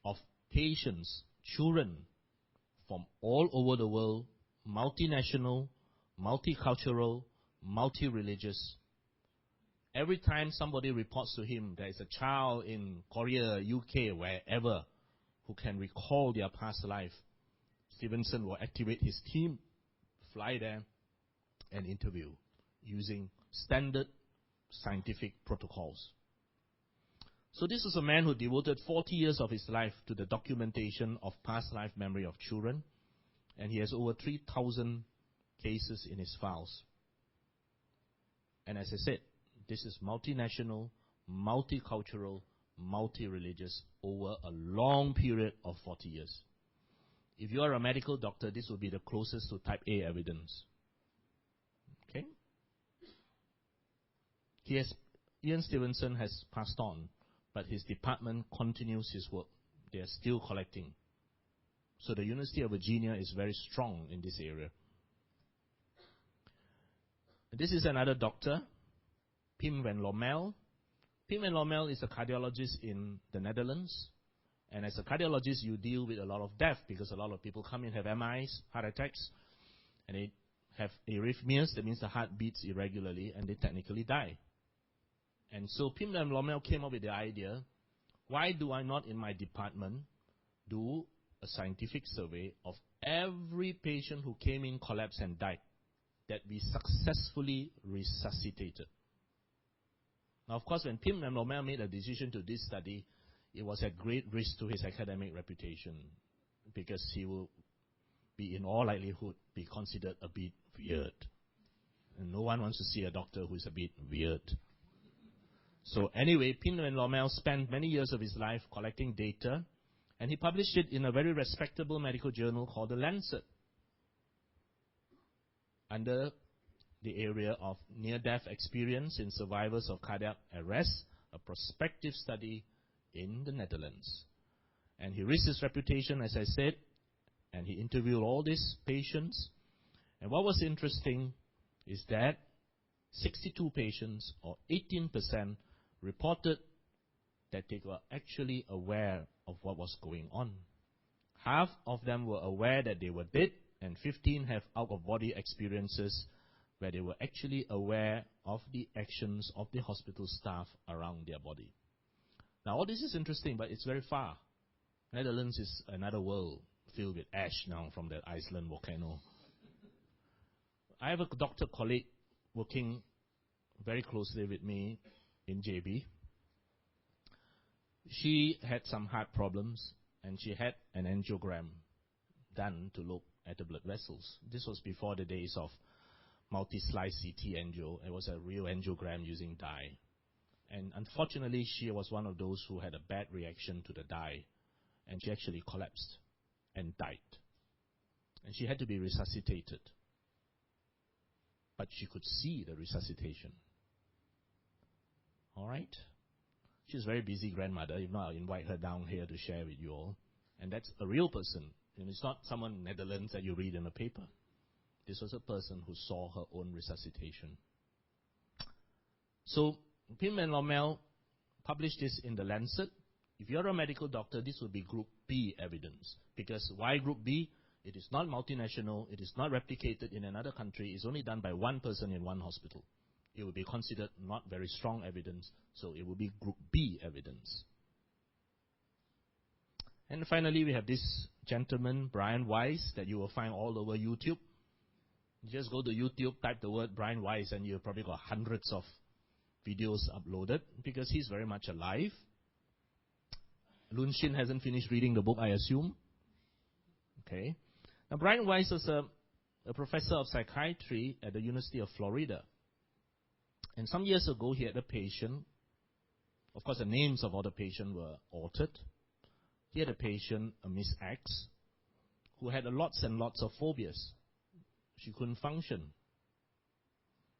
of patients, children from all over the world, multinational, multicultural, multi-religious. Every time somebody reports to him there is a child in Korea, UK, wherever, who can recall their past life, Stevenson will activate his team, fly there, and interview using standard scientific protocols. So this is a man who devoted 40 years of his life to the documentation of past life memory of children, and he has over 3,000 cases in his files. And as I said, this is multinational, multicultural, multi-religious over a long period of 40 years. If you are a medical doctor, this will be the closest to type A evidence. Okay? Ian Stevenson has passed on, but his department continues his work. They are still collecting. So the University of Virginia is very strong in this area. This is another doctor, Pim van Lommel. Pim van Lommel is a cardiologist in the Netherlands. And as a cardiologist, you deal with a lot of death because a lot of people come in, have MIs, heart attacks, and they have arrhythmias. That means the heart beats irregularly, and they technically die. And so Pim van Lommel came up with the idea, why do I not in my department do a scientific survey of every patient who came in, collapsed, and died, that we successfully resuscitated? Now, of course, when Pim van Lommel made a decision to this study, it was at great risk to his academic reputation because he will be, in all likelihood, be considered a bit weird. And no one wants to see a doctor who is a bit weird. So anyway, Pim van Lommel spent many years of his life collecting data, and he published it in a very respectable medical journal called The Lancet, under the area of near-death experience in survivors of cardiac arrest, a prospective study in the Netherlands. And he risked his reputation, as I said, and he interviewed all these patients. And what was interesting is that 62 patients, or 18%, reported that they were actually aware of what was going on. Half of them were aware that they were dead, and 15 have out-of-body experiences where they were actually aware of the actions of the hospital staff around their body. Now, all this is interesting, but it's very far. Netherlands is another world filled with ash now from the Iceland volcano. I have a doctor colleague working very closely with me in JB. She had some heart problems, and she had an angiogram done to look at the blood vessels. This was before the days of multi-slice CT angio. It was a real angiogram using dye. And unfortunately, she was one of those who had a bad reaction to the dye, and she actually collapsed and died. And she had to be resuscitated. But she could see the resuscitation. All right? She's a very busy grandmother. If not, I'll invite her down here to share with you all. And that's a real person. And it's not someone in the Netherlands that you read in a paper. This was a person who saw her own resuscitation. So Pim van Lommel published this in The Lancet. If you're a medical doctor, this would be Group B evidence. Because why Group B? It is not multinational. It is not replicated in another country. It's only done by one person in one hospital. It would be considered not very strong evidence, so it would be Group B evidence. And finally, we have this gentleman, Brian Weiss, that you will find all over YouTube. You just go to YouTube, type the word Brian Weiss, and you've probably got hundreds of videos uploaded, because he's very much alive. Lun Shin hasn't finished reading the book, I assume. Okay. Now, Brian Weiss was a professor of psychiatry at the University of Florida. And some years ago, he had a patient. Of course, the names of all the patients were altered. He had a patient, a Miss X, who had lots and lots of phobias. She couldn't function.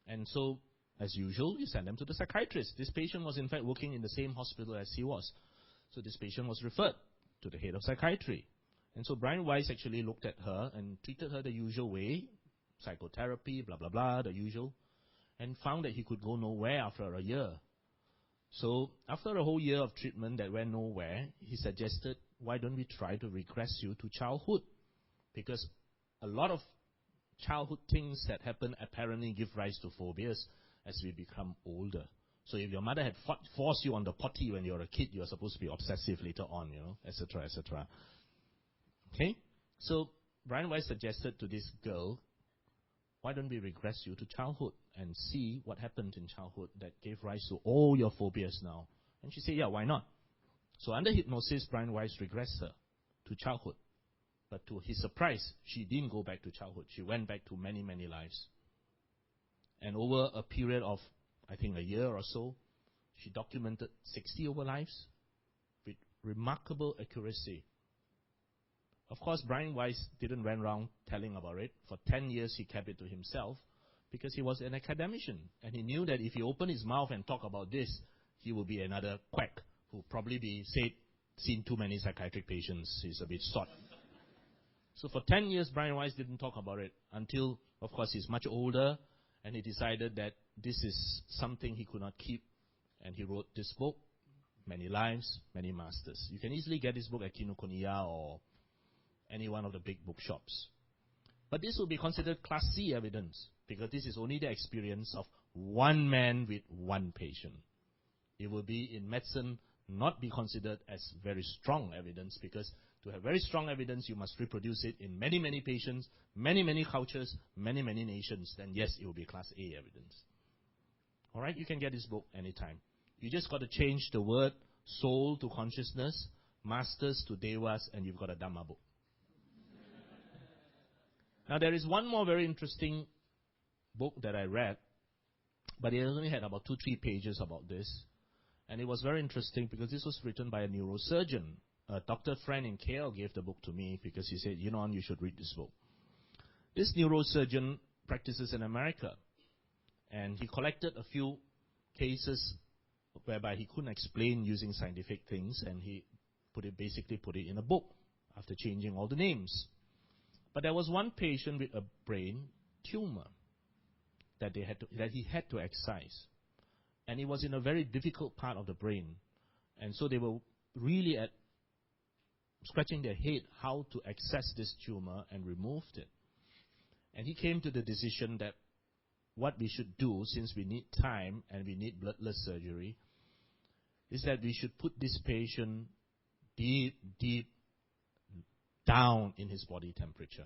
And so, as usual, you send them to the psychiatrist. This patient was, in fact, working in the same hospital as he was. So this patient was referred to the head of psychiatry. And so Brian Weiss actually looked at her and treated her the usual way, psychotherapy, blah, blah, blah, the usual, and found that he could go nowhere after a year. So after a whole year of treatment that went nowhere, he suggested, why don't we try to regress you to childhood? Because a lot of childhood things that happen apparently give rise to phobias as we become older. So if your mother had forced you on the potty when you were a kid, you are supposed to be obsessive later on, etc., etc. Okay? So Brian Weiss suggested to this girl, why don't we regress you to childhood and see what happened in childhood that gave rise to all your phobias now? And she said, yeah, why not? So under hypnosis, Brian Weiss regressed her to childhood. But to his surprise, she didn't go back to childhood. She went back to many, many lives. And over a period of I think, a year or so. She documented 60 over lives with remarkable accuracy. Of course, Brian Weiss didn't run around telling about it. For 10 years, he kept it to himself because he was an academician. And he knew that if he opened his mouth and talked about this, he would be another quack who would probably be seen too many psychiatric patients. He's a bit sot. So for 10 years, Brian Weiss didn't talk about it until, of course, he's much older, and he decided that this is something he could not keep. And he wrote this book, Many Lives, Many Masters. You can easily get this book at Kinokuniya or any one of the big bookshops. But this will be considered Class C evidence, because this is only the experience of one man with one patient. It will be, in medicine, not be considered as very strong evidence, because to have very strong evidence, you must reproduce it in many, many patients, many, many cultures, many, many nations. Then yes, it will be Class A evidence. All right, you can get this book anytime. You just got to change the word soul to consciousness, masters to devas, and you've got a Dhamma book. Now, there is one more very interesting book that I read, but it only had about 2-3 pages about this. And it was very interesting because this was written by a neurosurgeon. A doctor friend in KL gave the book to me because he said, you should read this book. This neurosurgeon practices in America. And he collected a few cases whereby he couldn't explain using scientific things, and he basically put it in a book after changing all the names. But there was one patient with a brain tumor that he had to excise. And it was in a very difficult part of the brain. And so they were really scratching their head how to access this tumor and removed it. And he came to the decision that what we should do, since we need time and we need bloodless surgery, is that we should put this patient deep, deep down in his body temperature.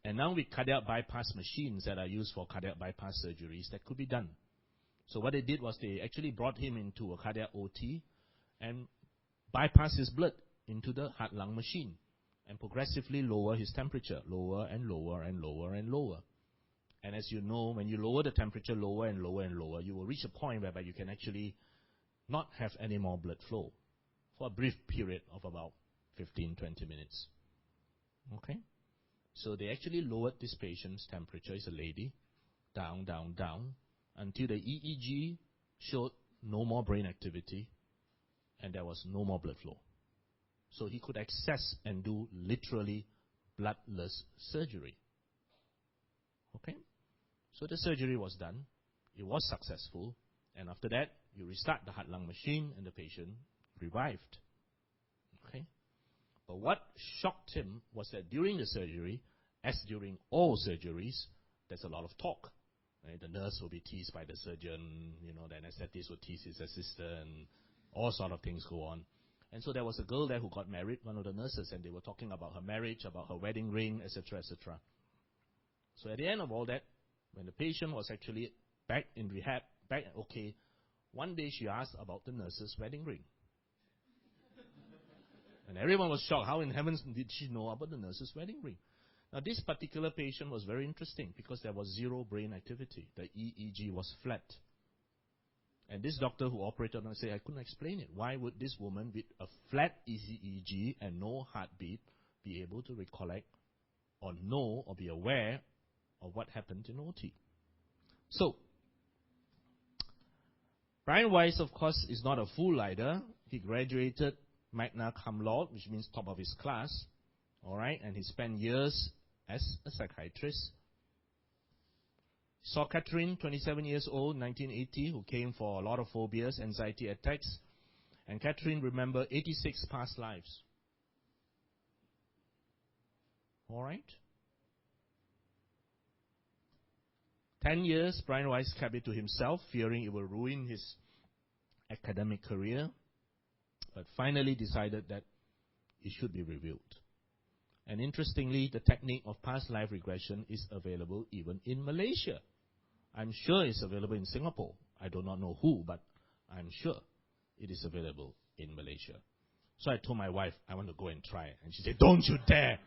And now with cardiac bypass machines that are used for cardiac bypass surgeries, that could be done. So what they did was they actually brought him into a cardiac OT and bypassed his blood into the heart-lung machine and progressively lower his temperature, lower and lower and lower and lower. And as you know, when you lower the temperature lower and lower and lower, you will reach a point whereby you can actually not have any more blood flow for a brief period of about 15-20 minutes. Okay? So they actually lowered this patient's temperature, it's a lady, down, down, down, until the EEG showed no more brain activity and there was no more blood flow. So he could access and do literally bloodless surgery. Okay? So the surgery was done. It was successful. And after that, you restart the heart-lung machine and the patient revived. Okay? But what shocked him was that during the surgery, as during all surgeries, there's a lot of talk. Right? The nurse will be teased by the surgeon, the anesthetist will tease his assistant, all sort of things go on. And so there was a girl there who got married, one of the nurses, and they were talking about her marriage, about her wedding ring, etc., etc. So at the end of all that, when the patient was actually back in rehab, back okay, one day she asked about the nurse's wedding ring. And everyone was shocked. How in heavens did she know about the nurse's wedding ring? Now this particular patient was very interesting because there was zero brain activity. The EEG was flat. And this doctor who operated on her said, I couldn't explain it. Why would this woman with a flat EEG and no heartbeat be able to recollect or know or be aware of what happened in OT? So, Brian Weiss, of course, is not a fool either. He graduated magna cum laude, which means top of his class. All right, and he spent years as a psychiatrist. Saw Catherine, 27 years old, 1980, who came for a lot of phobias, anxiety attacks. And Catherine remembered 86 past lives. All right? 10 years, Brian Weiss kept it to himself, fearing it will ruin his academic career, but finally decided that it should be revealed. And interestingly, the technique of past life regression is available even in Malaysia. I'm sure it's available in Singapore. I do not know who, but I'm sure it is available in Malaysia. So I told my wife, I want to go and try. And she said, don't you dare.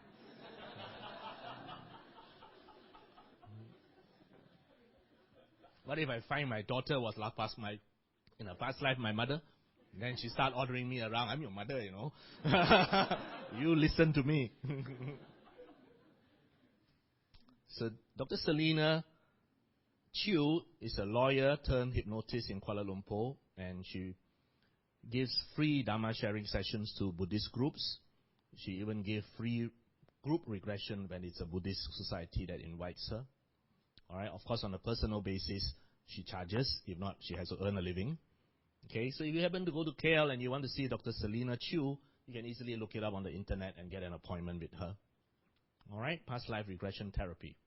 What if I find my daughter was in a past life my mother? Then she start ordering me around. I'm your mother, you know. You listen to me. So Dr. Selena Chew is a lawyer turned hypnotist in Kuala Lumpur, and she gives free Dharma sharing sessions to Buddhist groups. She even gave free group regression when it's a Buddhist society that invites her. All right, of course, on a personal basis, she charges. If not, she has to earn a living. Okay, so if you happen to go to KL and you want to see Dr. Selena Chew, you can easily look it up on the internet and get an appointment with her. All right, past life regression therapy.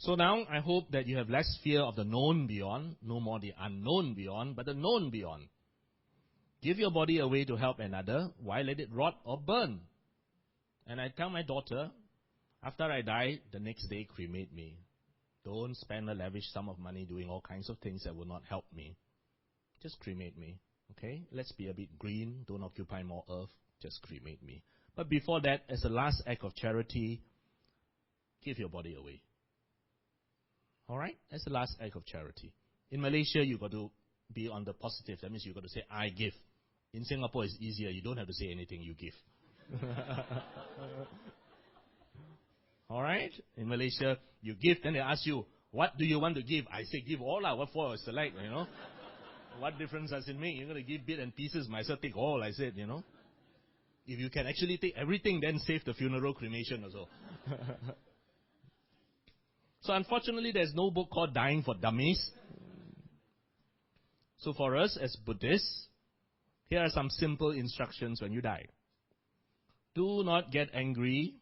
So now, I hope that you have less fear of the known beyond, no more the unknown beyond, but the known beyond. Give your body away to help another. Why let it rot or burn? And I tell my daughter, after I die, the next day cremate me. Don't spend a lavish sum of money doing all kinds of things that will not help me. Just cremate me, okay? Let's be a bit green. Don't occupy more earth. Just cremate me. But before that, as a last act of charity, give your body away. All right? As a last act of charity. In Malaysia, you got to be on the positive. That means you got to say, I give. In Singapore, it's easier. You don't have to say anything. You give. All right? In Malaysia, you give. Then they ask you, what do you want to give? I say, give all. What for? Select, you know. What difference does it make? You're going to give bits and pieces. Myself take all, I said, you know. If you can actually take everything, then save the funeral cremation also. So unfortunately, there's no book called Dying for Dummies. So for us as Buddhists, here are some simple instructions when you die. Do not get angry.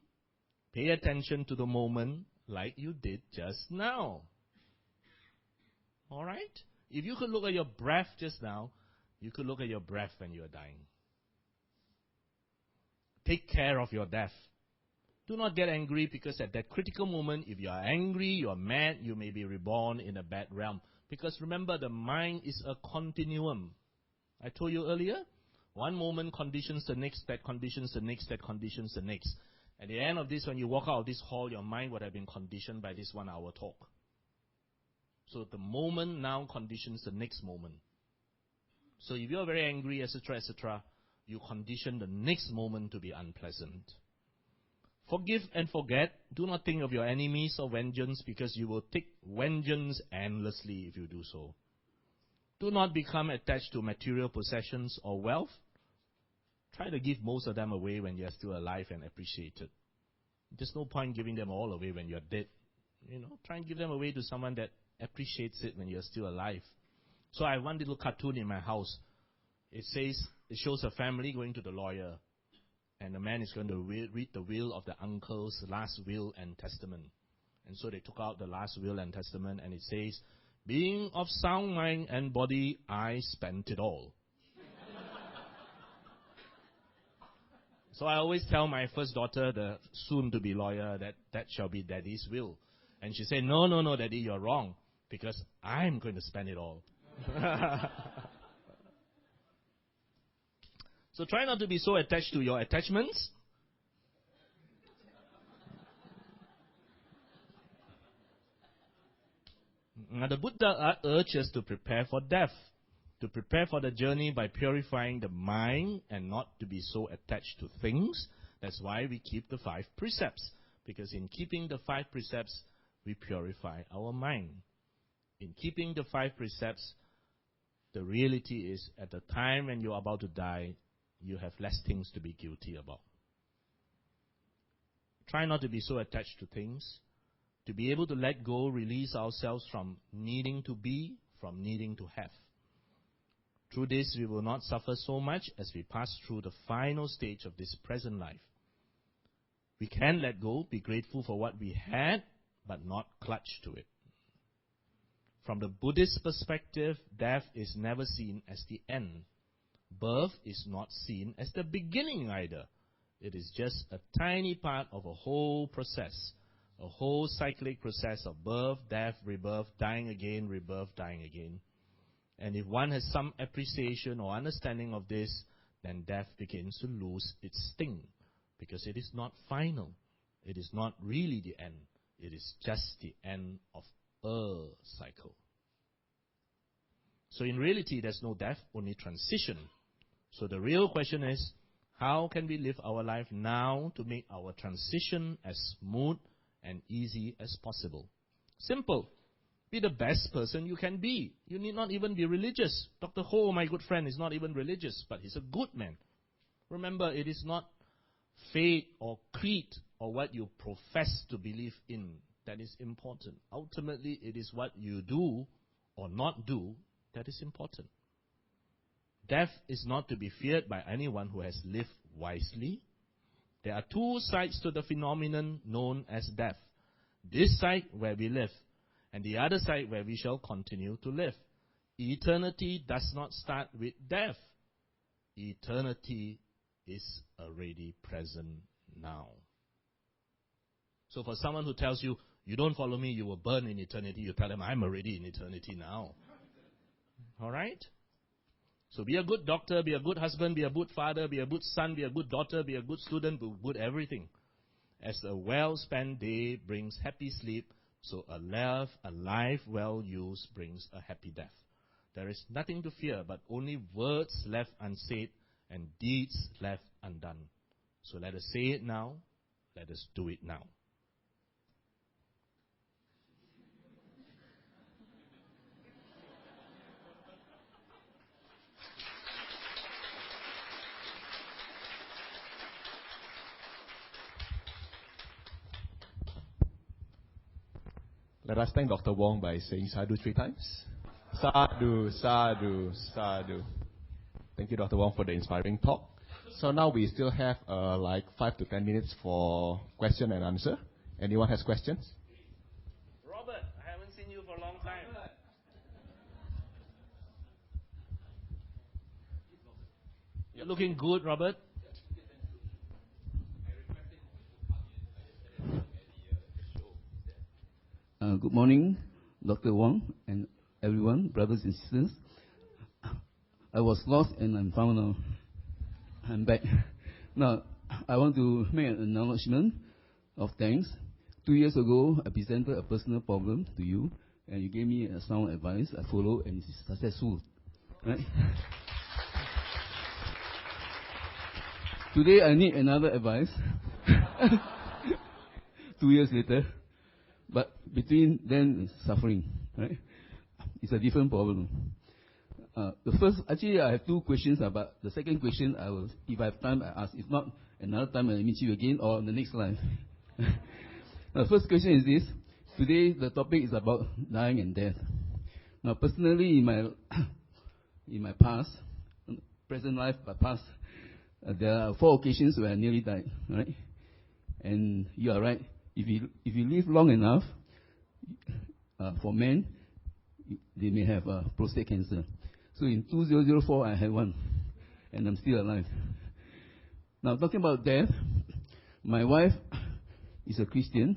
Pay attention to the moment like you did just now. All right? If you could look at your breath just now, you could look at your breath when you are dying. Take care of your death. Do not get angry, because at that critical moment, if you are angry, you are mad, you may be reborn in a bad realm. Because remember, the mind is a continuum. I told you earlier, one moment conditions the next, that conditions the next, that conditions the next. At the end of this, when you walk out of this hall, your mind would have been conditioned by this 1 hour talk. So the moment now conditions the next moment. So if you are very angry, etc., you condition the next moment to be unpleasant. Forgive and forget. Do not think of your enemies or vengeance, because you will take vengeance endlessly if you do so. Do not become attached to material possessions or wealth. Try to give most of them away when you are still alive and appreciated. There's no point giving them all away when you're dead. You know, try and give them away to someone that appreciates it when you're still alive. So I have one little cartoon in my house. It shows a family going to the lawyer. And the man is going to read the will of the uncle's last will and testament. And so they took out the last will and testament, and it says, being of sound mind and body, I spent it all. So I always tell my first daughter, the soon-to-be lawyer, that shall be Daddy's will. And she said, no, Daddy, you're wrong, because I'm going to spend it all. So try not to be so attached to your attachments. Now the Buddha urges to prepare for death, to prepare for the journey by purifying the mind and not to be so attached to things. That's why we keep the 5 precepts, because in keeping the 5 precepts, we purify our mind. In keeping the 5 precepts, the reality is at the time when you're about to die, you have less things to be guilty about. Try not to be so attached to things. To be able to let go, release ourselves from needing to be, from needing to have. Through this, we will not suffer so much as we pass through the final stage of this present life. We can let go, be grateful for what we had, but not clutch to it. From the Buddhist perspective, death is never seen as the end. Birth is not seen as the beginning either. It is just a tiny part of a whole process, a whole cyclic process of birth, death, rebirth, dying again, rebirth, dying again. And if one has some appreciation or understanding of this, then death begins to lose its sting, because it is not final. It is not really the end. It is just the end of a cycle. So in reality, there's no death, only transition. So the real question is, how can we live our life now to make our transition as smooth and easy as possible? Simple. Be the best person you can be. You need not even be religious. Dr. Ho, my good friend, is not even religious, but he's a good man. Remember, it is not faith or creed or what you profess to believe in that is important. Ultimately, it is what you do or not do that is important. Death is not to be feared by anyone who has lived wisely. There are two sides to the phenomenon known as death. This side where we live, and the other side where we shall continue to live. Eternity does not start with death. Eternity is already present now. So for someone who tells you, you don't follow me, you will burn in eternity, you tell them, I'm already in eternity now. All right? So be a good doctor, be a good husband, be a good father, be a good son, be a good daughter, be a good student, be good everything. As a well-spent day brings happy sleep, so a life well used brings a happy death. There is nothing to fear, but only words left unsaid and deeds left undone. So let us say it now, let us do it now. Let us thank Dr. Wong by saying sadhu 3 times. Sadhu, sadhu, sadhu. Thank you, Dr. Wong, for the inspiring talk. So now we still have like 5 to 10 minutes for question and answer. Anyone has questions? Robert, I haven't seen you for a long time. You're looking good, Robert. Good morning, Dr. Wong and everyone, brothers and sisters. I was lost and I'm found now. I'm back. Now, I want to make an acknowledgement of thanks. 2 years ago, I presented a personal problem to you, and you gave me a sound advice. I followed, and it's successful. Right? Today, I need another advice. 2 years later. But between then, it's suffering, right? It's a different problem. The first, actually, I have 2 questions, but the second question, I will, if I have time, I ask. If not, another time I'll meet you again or in the next life. The first question is this. Today, the topic is about dying and death. Now, personally, in my past, present life, but past, there are 4 occasions where I nearly died, right? And you are right. If you live long enough, for men, they may have prostate cancer. So in 2004, I had one, and I'm still alive. Now, talking about death, my wife is a Christian.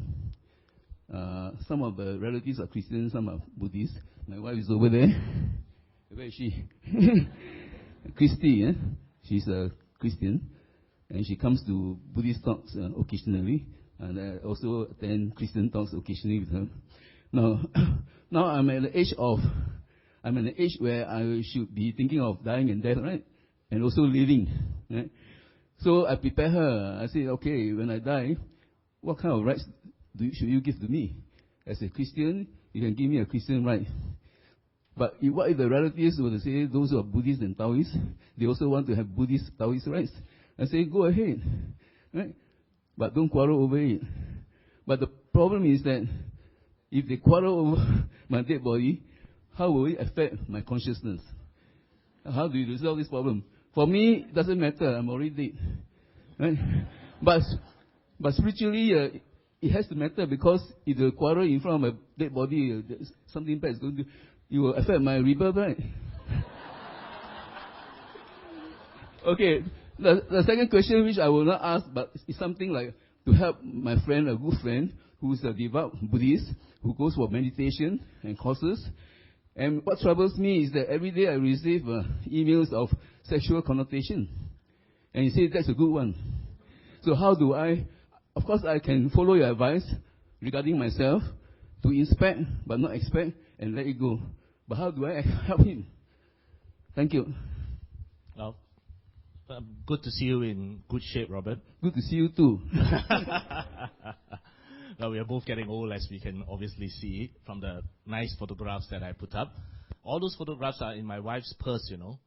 Some of the relatives are Christian, some are Buddhist. My wife is over there. Where is she? Christy, eh? She's a Christian, and she comes to Buddhist talks occasionally. And I also attend Christian talks occasionally with her. Now I'm at an age where I should be thinking of dying and death, right? And also living, right? So I prepare her. I say, okay, when I die, what kind of rights should you give to me? As a Christian, you can give me a Christian right. But what if the relatives were to say, those who are Buddhists and Taoists, they also want to have Buddhist, Taoist rights? I say, go ahead, right? But don't quarrel over it. But the problem is that if they quarrel over my dead body, how will it affect my consciousness? How do you resolve this problem? For me, it doesn't matter. I'm already dead. Right? But spiritually, it has to matter, because if they quarrel in front of my dead body, something bad is going to, it will affect my rebirth, right? Okay. The second question, which I will not ask, but it's something like to help my friend, a good friend, who is a devout Buddhist, who goes for meditation and courses. And what troubles me is that every day I receive emails of sexual connotation. And he says that's a good one. So how do I, of course I can follow your advice regarding myself, to inspect but not expect and let it go. But how do I help him? Thank you. Well, good to see you in good shape, Robert. Good to see you too. Well, we are both getting old, as we can obviously see from the nice photographs that I put up. All those photographs are in my wife's purse, you know.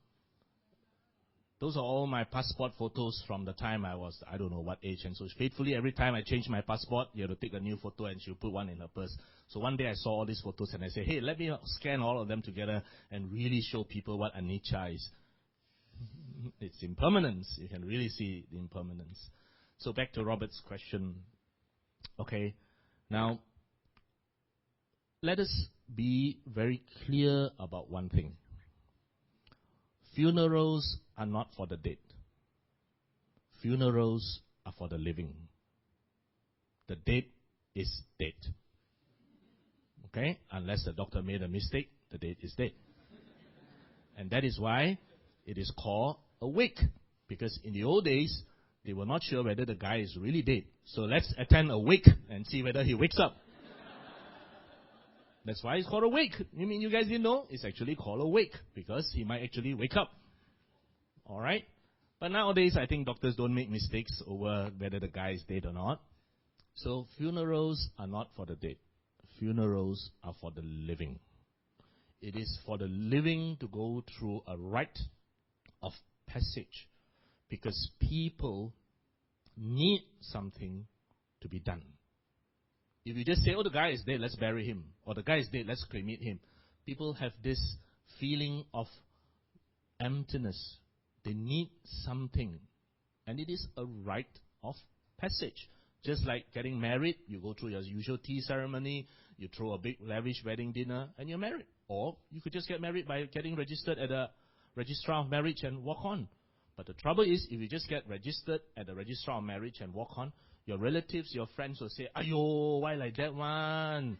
Those are all my passport photos from the time I was, I don't know what age. And so faithfully, every time I change my passport, you have to take a new photo and she'll put one in her purse. So one day I saw all these photos and I said, hey, let me scan all of them together and really show people what anicca is. It's impermanence. You can really see the impermanence. So back to Robert's question. Okay, now let us be very clear about one thing. Funerals are not for the dead. Funerals are for the living. The dead is dead. Okay? Unless the doctor made a mistake, the dead is dead. And that is why it is called a wake. Because in the old days, they were not sure whether the guy is really dead. So let's attend a wake and see whether he wakes up. That's why it's called a wake. You mean you guys didn't know? It's actually called a wake because he might actually wake up. All right? But nowadays, I think doctors don't make mistakes over whether the guy is dead or not. So funerals are not for the dead. Funerals are for the living. It is for the living to go through a rite of passage because people need something to be done. If you just say, oh, the guy is dead, let's bury him. Or the guy is dead, let's cremate him. People have this feeling of emptiness. They need something. And it is a rite of passage. Just like getting married, you go through your usual tea ceremony, you throw a big lavish wedding dinner, and you're married. Or you could just get married by getting registered at a registrar of marriage and walk on. But the trouble is, if you just get registered at the registrar of marriage and walk on, your relatives, your friends will say, "Ayo, why like that one?"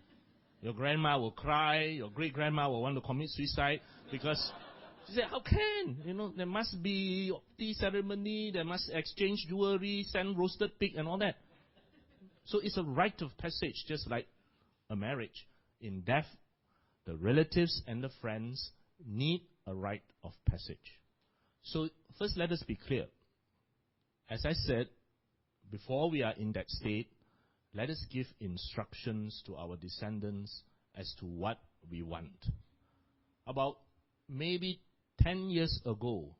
Your grandma will cry. Your great-grandma will want to commit suicide because she said, "How can? You know, there must be tea ceremony, there must exchange jewelry, send roasted pig and all that." So it's a rite of passage, just like a marriage. In death, the relatives and the friends need a rite of passage. So first, let us be clear. As I said, before we are in that state, let us give instructions to our descendants as to what we want. About maybe 10 years ago,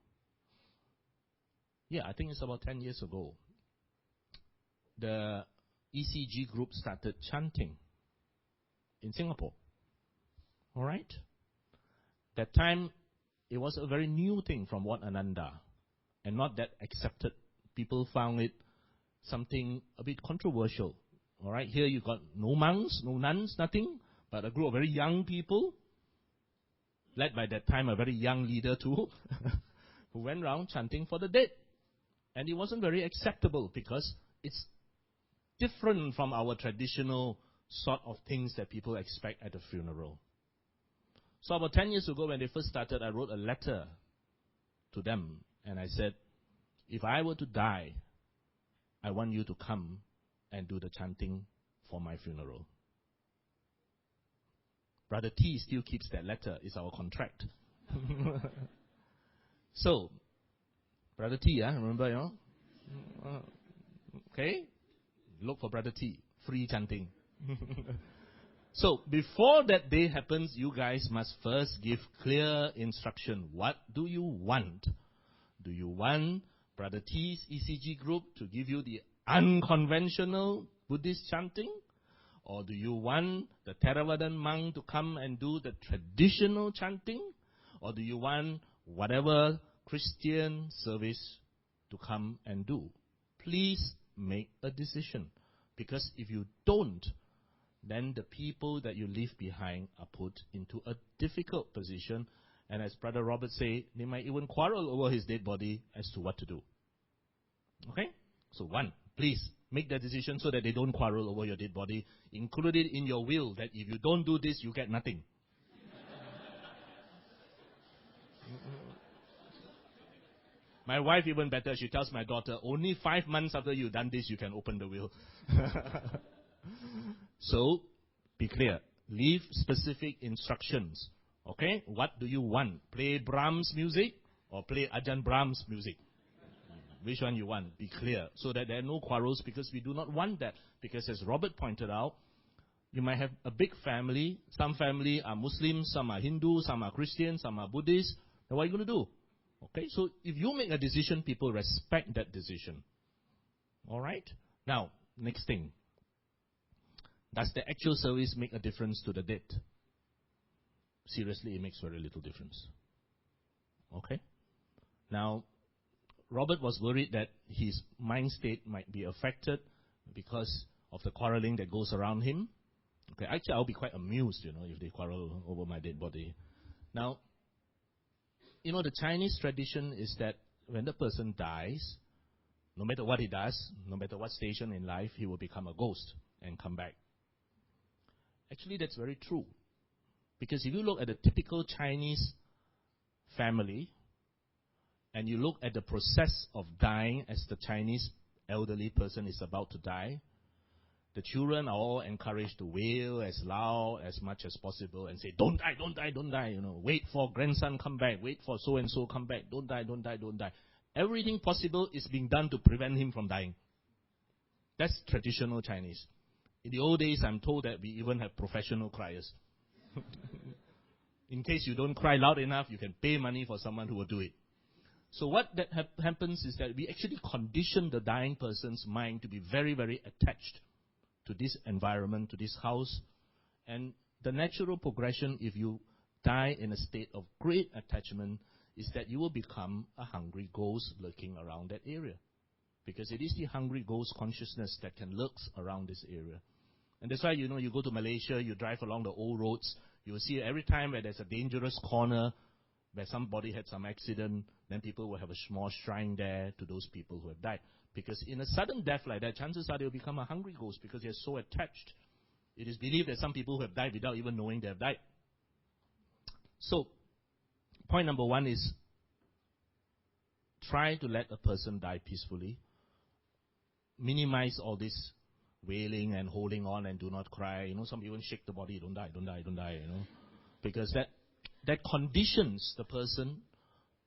I think it's about 10 years ago, the ECG group started chanting in Singapore. All right? That time, it was a very new thing from Wat Ananda and not that accepted. People found it something a bit controversial. All right, here you got no monks, no nuns, nothing, but a group of very young people, led by that time a very young leader too, who went around chanting for the dead. And it wasn't very acceptable because it's different from our traditional sort of things that people expect at a funeral. So about 10 years ago when they first started, I wrote a letter to them and I said, if I were to die, I want you to come and do the chanting for my funeral. Brother T still keeps that letter. It's our contract. So, Brother T, remember, you know? Okay? Look for Brother T. Free chanting. So, before that day happens, you guys must first give clear instruction. What do you want? Do you want Brother T's ECG group to give you the unconventional Buddhist chanting? Or do you want the Theravadan monk to come and do the traditional chanting? Or do you want whatever Christian service to come and do? Please make a decision. Because if you don't, then the people that you leave behind are put into a difficult position. And as Brother Robert said, they might even quarrel over his dead body as to what to do. Okay? So one, please make that decision so that they don't quarrel over your dead body. Include it in your will that if you don't do this, you get nothing. My wife even better, she tells my daughter, only 5 months after you've done this, you can open the will. So, be clear. Leave specific instructions. Okay? What do you want? Play Brahms music or play Ajahn Brahms music? Which one you want? Be clear. So that there are no quarrels, because we do not want that. Because as Robert pointed out, you might have a big family. Some family are Muslims, some are Hindu, some are Christian, some are Buddhist. Then what are you going to do? Okay? So if you make a decision, people respect that decision. Alright? Now, next thing. Does the actual service make a difference to the dead? Seriously, it makes very little difference. Okay? Now, Robert was worried that his mind state might be affected because of the quarreling that goes around him. Okay, actually, I'll be quite amused, if they quarrel over my dead body. Now, the Chinese tradition is that when the person dies, no matter what he does, no matter what station in life, he will become a ghost and come back. Actually, that's very true. Because if you look at the typical Chinese family, and you look at the process of dying as the Chinese elderly person is about to die, the children are all encouraged to wail as loud as much as possible and say, don't die, don't die, don't die. Wait for grandson come back, wait for so-and-so come back, don't die, don't die, don't die. Everything possible is being done to prevent him from dying. That's traditional Chinese. In the old days, I'm told that we even have professional criers. In case you don't cry loud enough, you can pay money for someone who will do it. So what that happens is that we actually condition the dying person's mind to be very, very attached to this environment, to this house. And the natural progression, if you die in a state of great attachment, is that you will become a hungry ghost lurking around that area. Because it is the hungry ghost consciousness that can lurk around this area. And that's why, you go to Malaysia, you drive along the old roads, you will see every time where there's a dangerous corner, where somebody had some accident, then people will have a small shrine there to those people who have died. Because in a sudden death like that, chances are they will become a hungry ghost because they're so attached. It is believed that some people who have died without even knowing they have died. So, point number one is, try to let a person die peacefully. Minimize all this wailing and holding on and do not cry. Some people shake the body, don't die, don't die, don't die, Because that conditions the person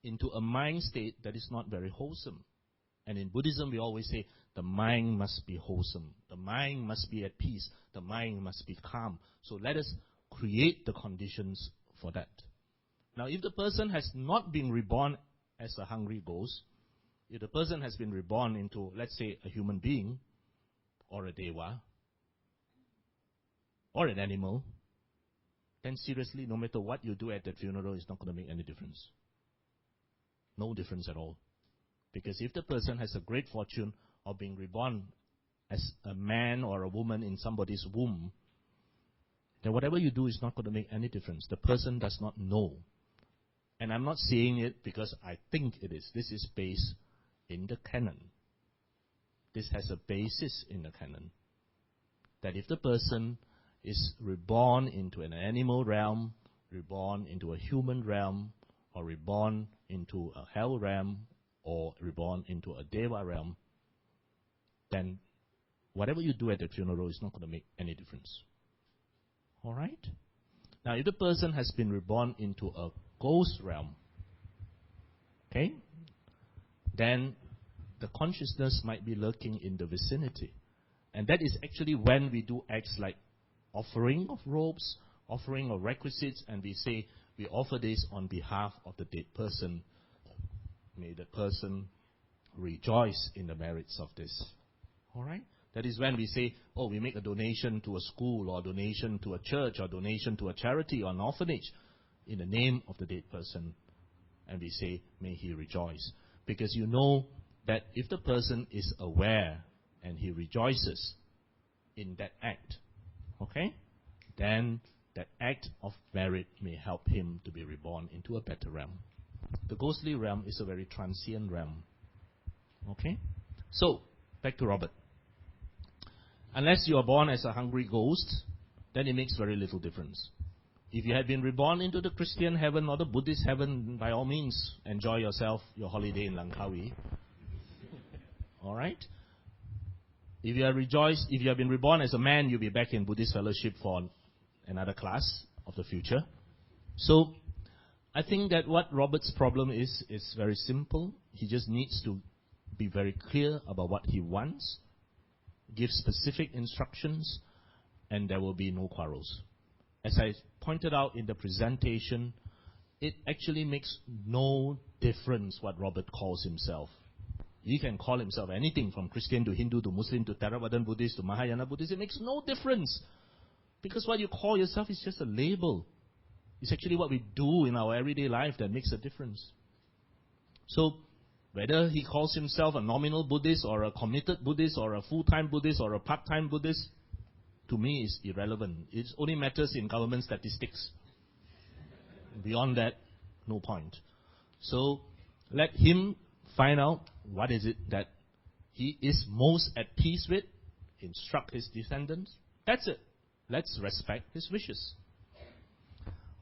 into a mind state that is not very wholesome. And in Buddhism, we always say, the mind must be wholesome. The mind must be at peace. The mind must be calm. So let us create the conditions for that. Now, if the person has not been reborn as a hungry ghost, if the person has been reborn into, let's say, a human being, or a deva, or an animal, then seriously, no matter what you do at that funeral, it's not going to make any difference. No difference at all. Because if the person has a great fortune of being reborn as a man or a woman in somebody's womb, then whatever you do is not going to make any difference. The person does not know. And I'm not saying it because I think it is. This is based in the canon. This has a basis in the canon. That if the person is reborn into an animal realm, reborn into a human realm, or reborn into a hell realm, or reborn into a deva realm, then whatever you do at the funeral is not going to make any difference. Alright? Now, if the person has been reborn into a ghost realm, okay, then the consciousness might be lurking in the vicinity. And that is actually when we do acts like offering of robes, offering of requisites, and we say, we offer this on behalf of the dead person. May the person rejoice in the merits of this. Alright? That is when we say, oh, we make a donation to a school, or donation to a church, or donation to a charity, or an orphanage, in the name of the dead person. And we say, may he rejoice. Because you know that if the person is aware and he rejoices in that act, okay, then that act of merit may help him to be reborn into a better realm. The ghostly realm is a very transient realm. Okay? So, back to Robert. Unless you are born as a hungry ghost, then it makes very little difference. If you had been reborn into the Christian heaven or the Buddhist heaven, by all means, enjoy yourself, your holiday in Langkawi. Alright? If you have been reborn as a man, you'll be back in Buddhist fellowship for another class of the future. So I think that what Robert's problem is very simple. He just needs to be very clear about what he wants, give specific instructions, and there will be no quarrels. As I pointed out in the presentation, it actually makes no difference what Robert calls himself. He can call himself anything from Christian to Hindu to Muslim to Theravadan Buddhist to Mahayana Buddhist. It makes no difference. Because what you call yourself is just a label. It's actually what we do in our everyday life that makes a difference. So, whether he calls himself a nominal Buddhist or a committed Buddhist or a full-time Buddhist or a part-time Buddhist, to me is irrelevant. It only matters in government statistics. Beyond that, no point. So, let him find out what is it that he is most at peace with, instruct his descendants. That's it. Let's respect his wishes.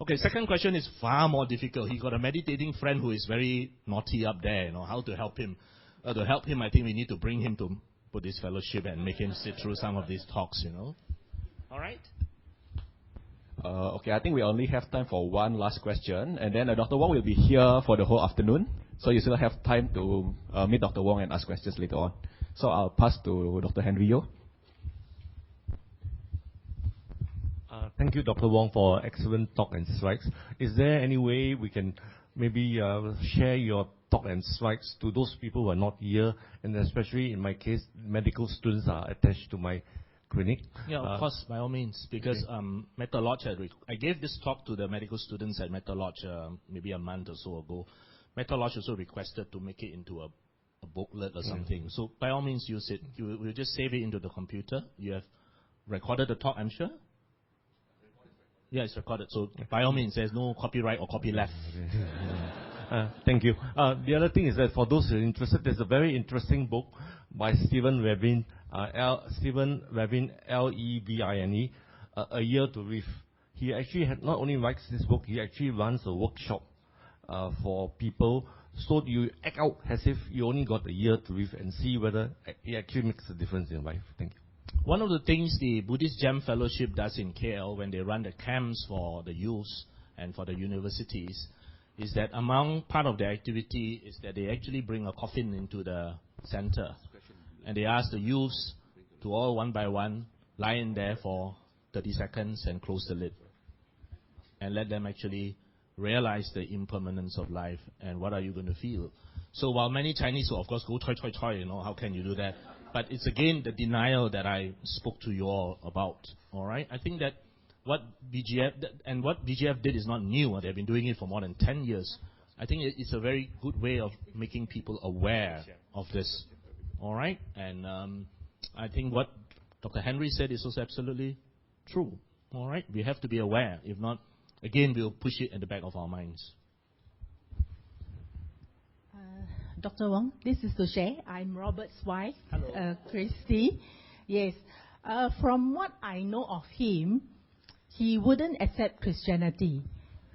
Okay, second question is far more difficult. He got a meditating friend who is very naughty up there, how to help him. To help him, I think we need to bring him to Buddhist fellowship and make him sit through some of these talks, All right? Okay, I think we only have time for one last question, and then Dr. Wong will be here for the whole afternoon, so you still have time to meet Dr. Wong and ask questions later on. So I'll pass to Dr. Henry Yeo. Thank you, Dr. Wong, for excellent talk and slides. Is there any way we can maybe share your talk and slides to those people who are not here, and especially in my case, medical students are attached to my clinic? Yeah, of course, by all means, because Metta Lodge I gave this talk to the medical students at Metta Lodge maybe a month or so ago. Metta Lodge also requested to make it into a booklet or something. So by all means, use it. We'll just save it into the computer. You have recorded the talk, I'm sure? Yeah, it's recorded. So by all means, there's no copyright or copy left. Thank you. The other thing is that for those who are interested, there's a very interesting book by Stephen Levine, Levine, A Year to Live. He actually not only writes this book, he actually runs a workshop for people. So you act out as if you only got a year to live and see whether it actually makes a difference in life. Thank you. One of the things the Buddhist Gem Fellowship does in KL when they run the camps for the youths and for the universities is that among part of their activity is that they actually bring a coffin into the center. And they ask the youths to all one by one lie in there for 30 seconds and close the lid. And let them actually realize the impermanence of life and what are you going to feel. So while many Chinese will of course go choi choi choi, how can you do that? But it's again the denial that I spoke to you all about. All right? I think that what BGF did is not new. They've been doing it for more than 10 years. I think it's a very good way of making people aware of this. All right? And I think what Dr. Henry said is also absolutely true. All right? We have to be aware. If not, again, we'll push it in the back of our minds. Dr. Wong, this is to share. I'm Robert's wife, Christy. Yes. From what I know of him, he wouldn't accept Christianity.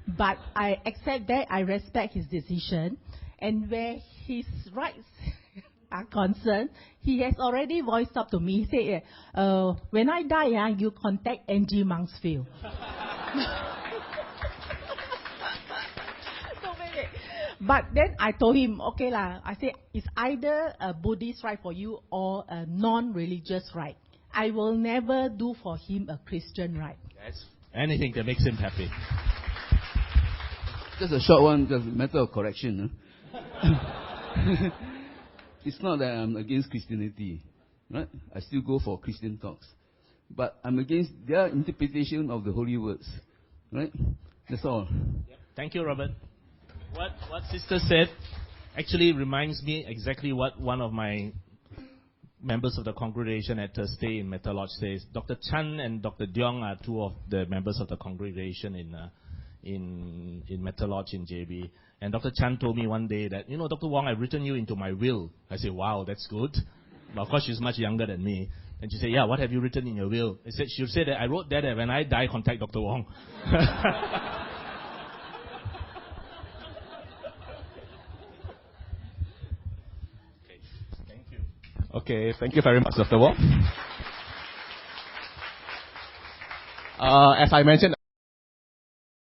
But I accept that. I respect his decision. And where his rights are concerned, he has already voiced up to me. He said, when I die, you contact Angie Mansfield. But then I told him, okay lah, I said, it's either a Buddhist right for you or a non-religious right. I will never do for him a Christian right. Yes. Anything that makes him happy. Just a short one, just a matter of correction. It's not that I'm against Christianity, right? I still go for Christian talks. But I'm against their interpretation of the holy words, right? That's all. Yep. Thank you, Robert. What sister said actually reminds me exactly what one of my members of the congregation at Thursday in Metta Lodge says. Dr. Chan and Dr. Deong are two of the members of the congregation in Metta Lodge in JB. And Dr. Chan told me one day that, Dr. Wong, I've written you into my will. I said, wow, that's good. But of course, she's much younger than me. And she said, yeah, what have you written in your will? She said that I wrote that when I die, contact Dr. Wong. Okay, thank you very much, Dr. Wong. As I mentioned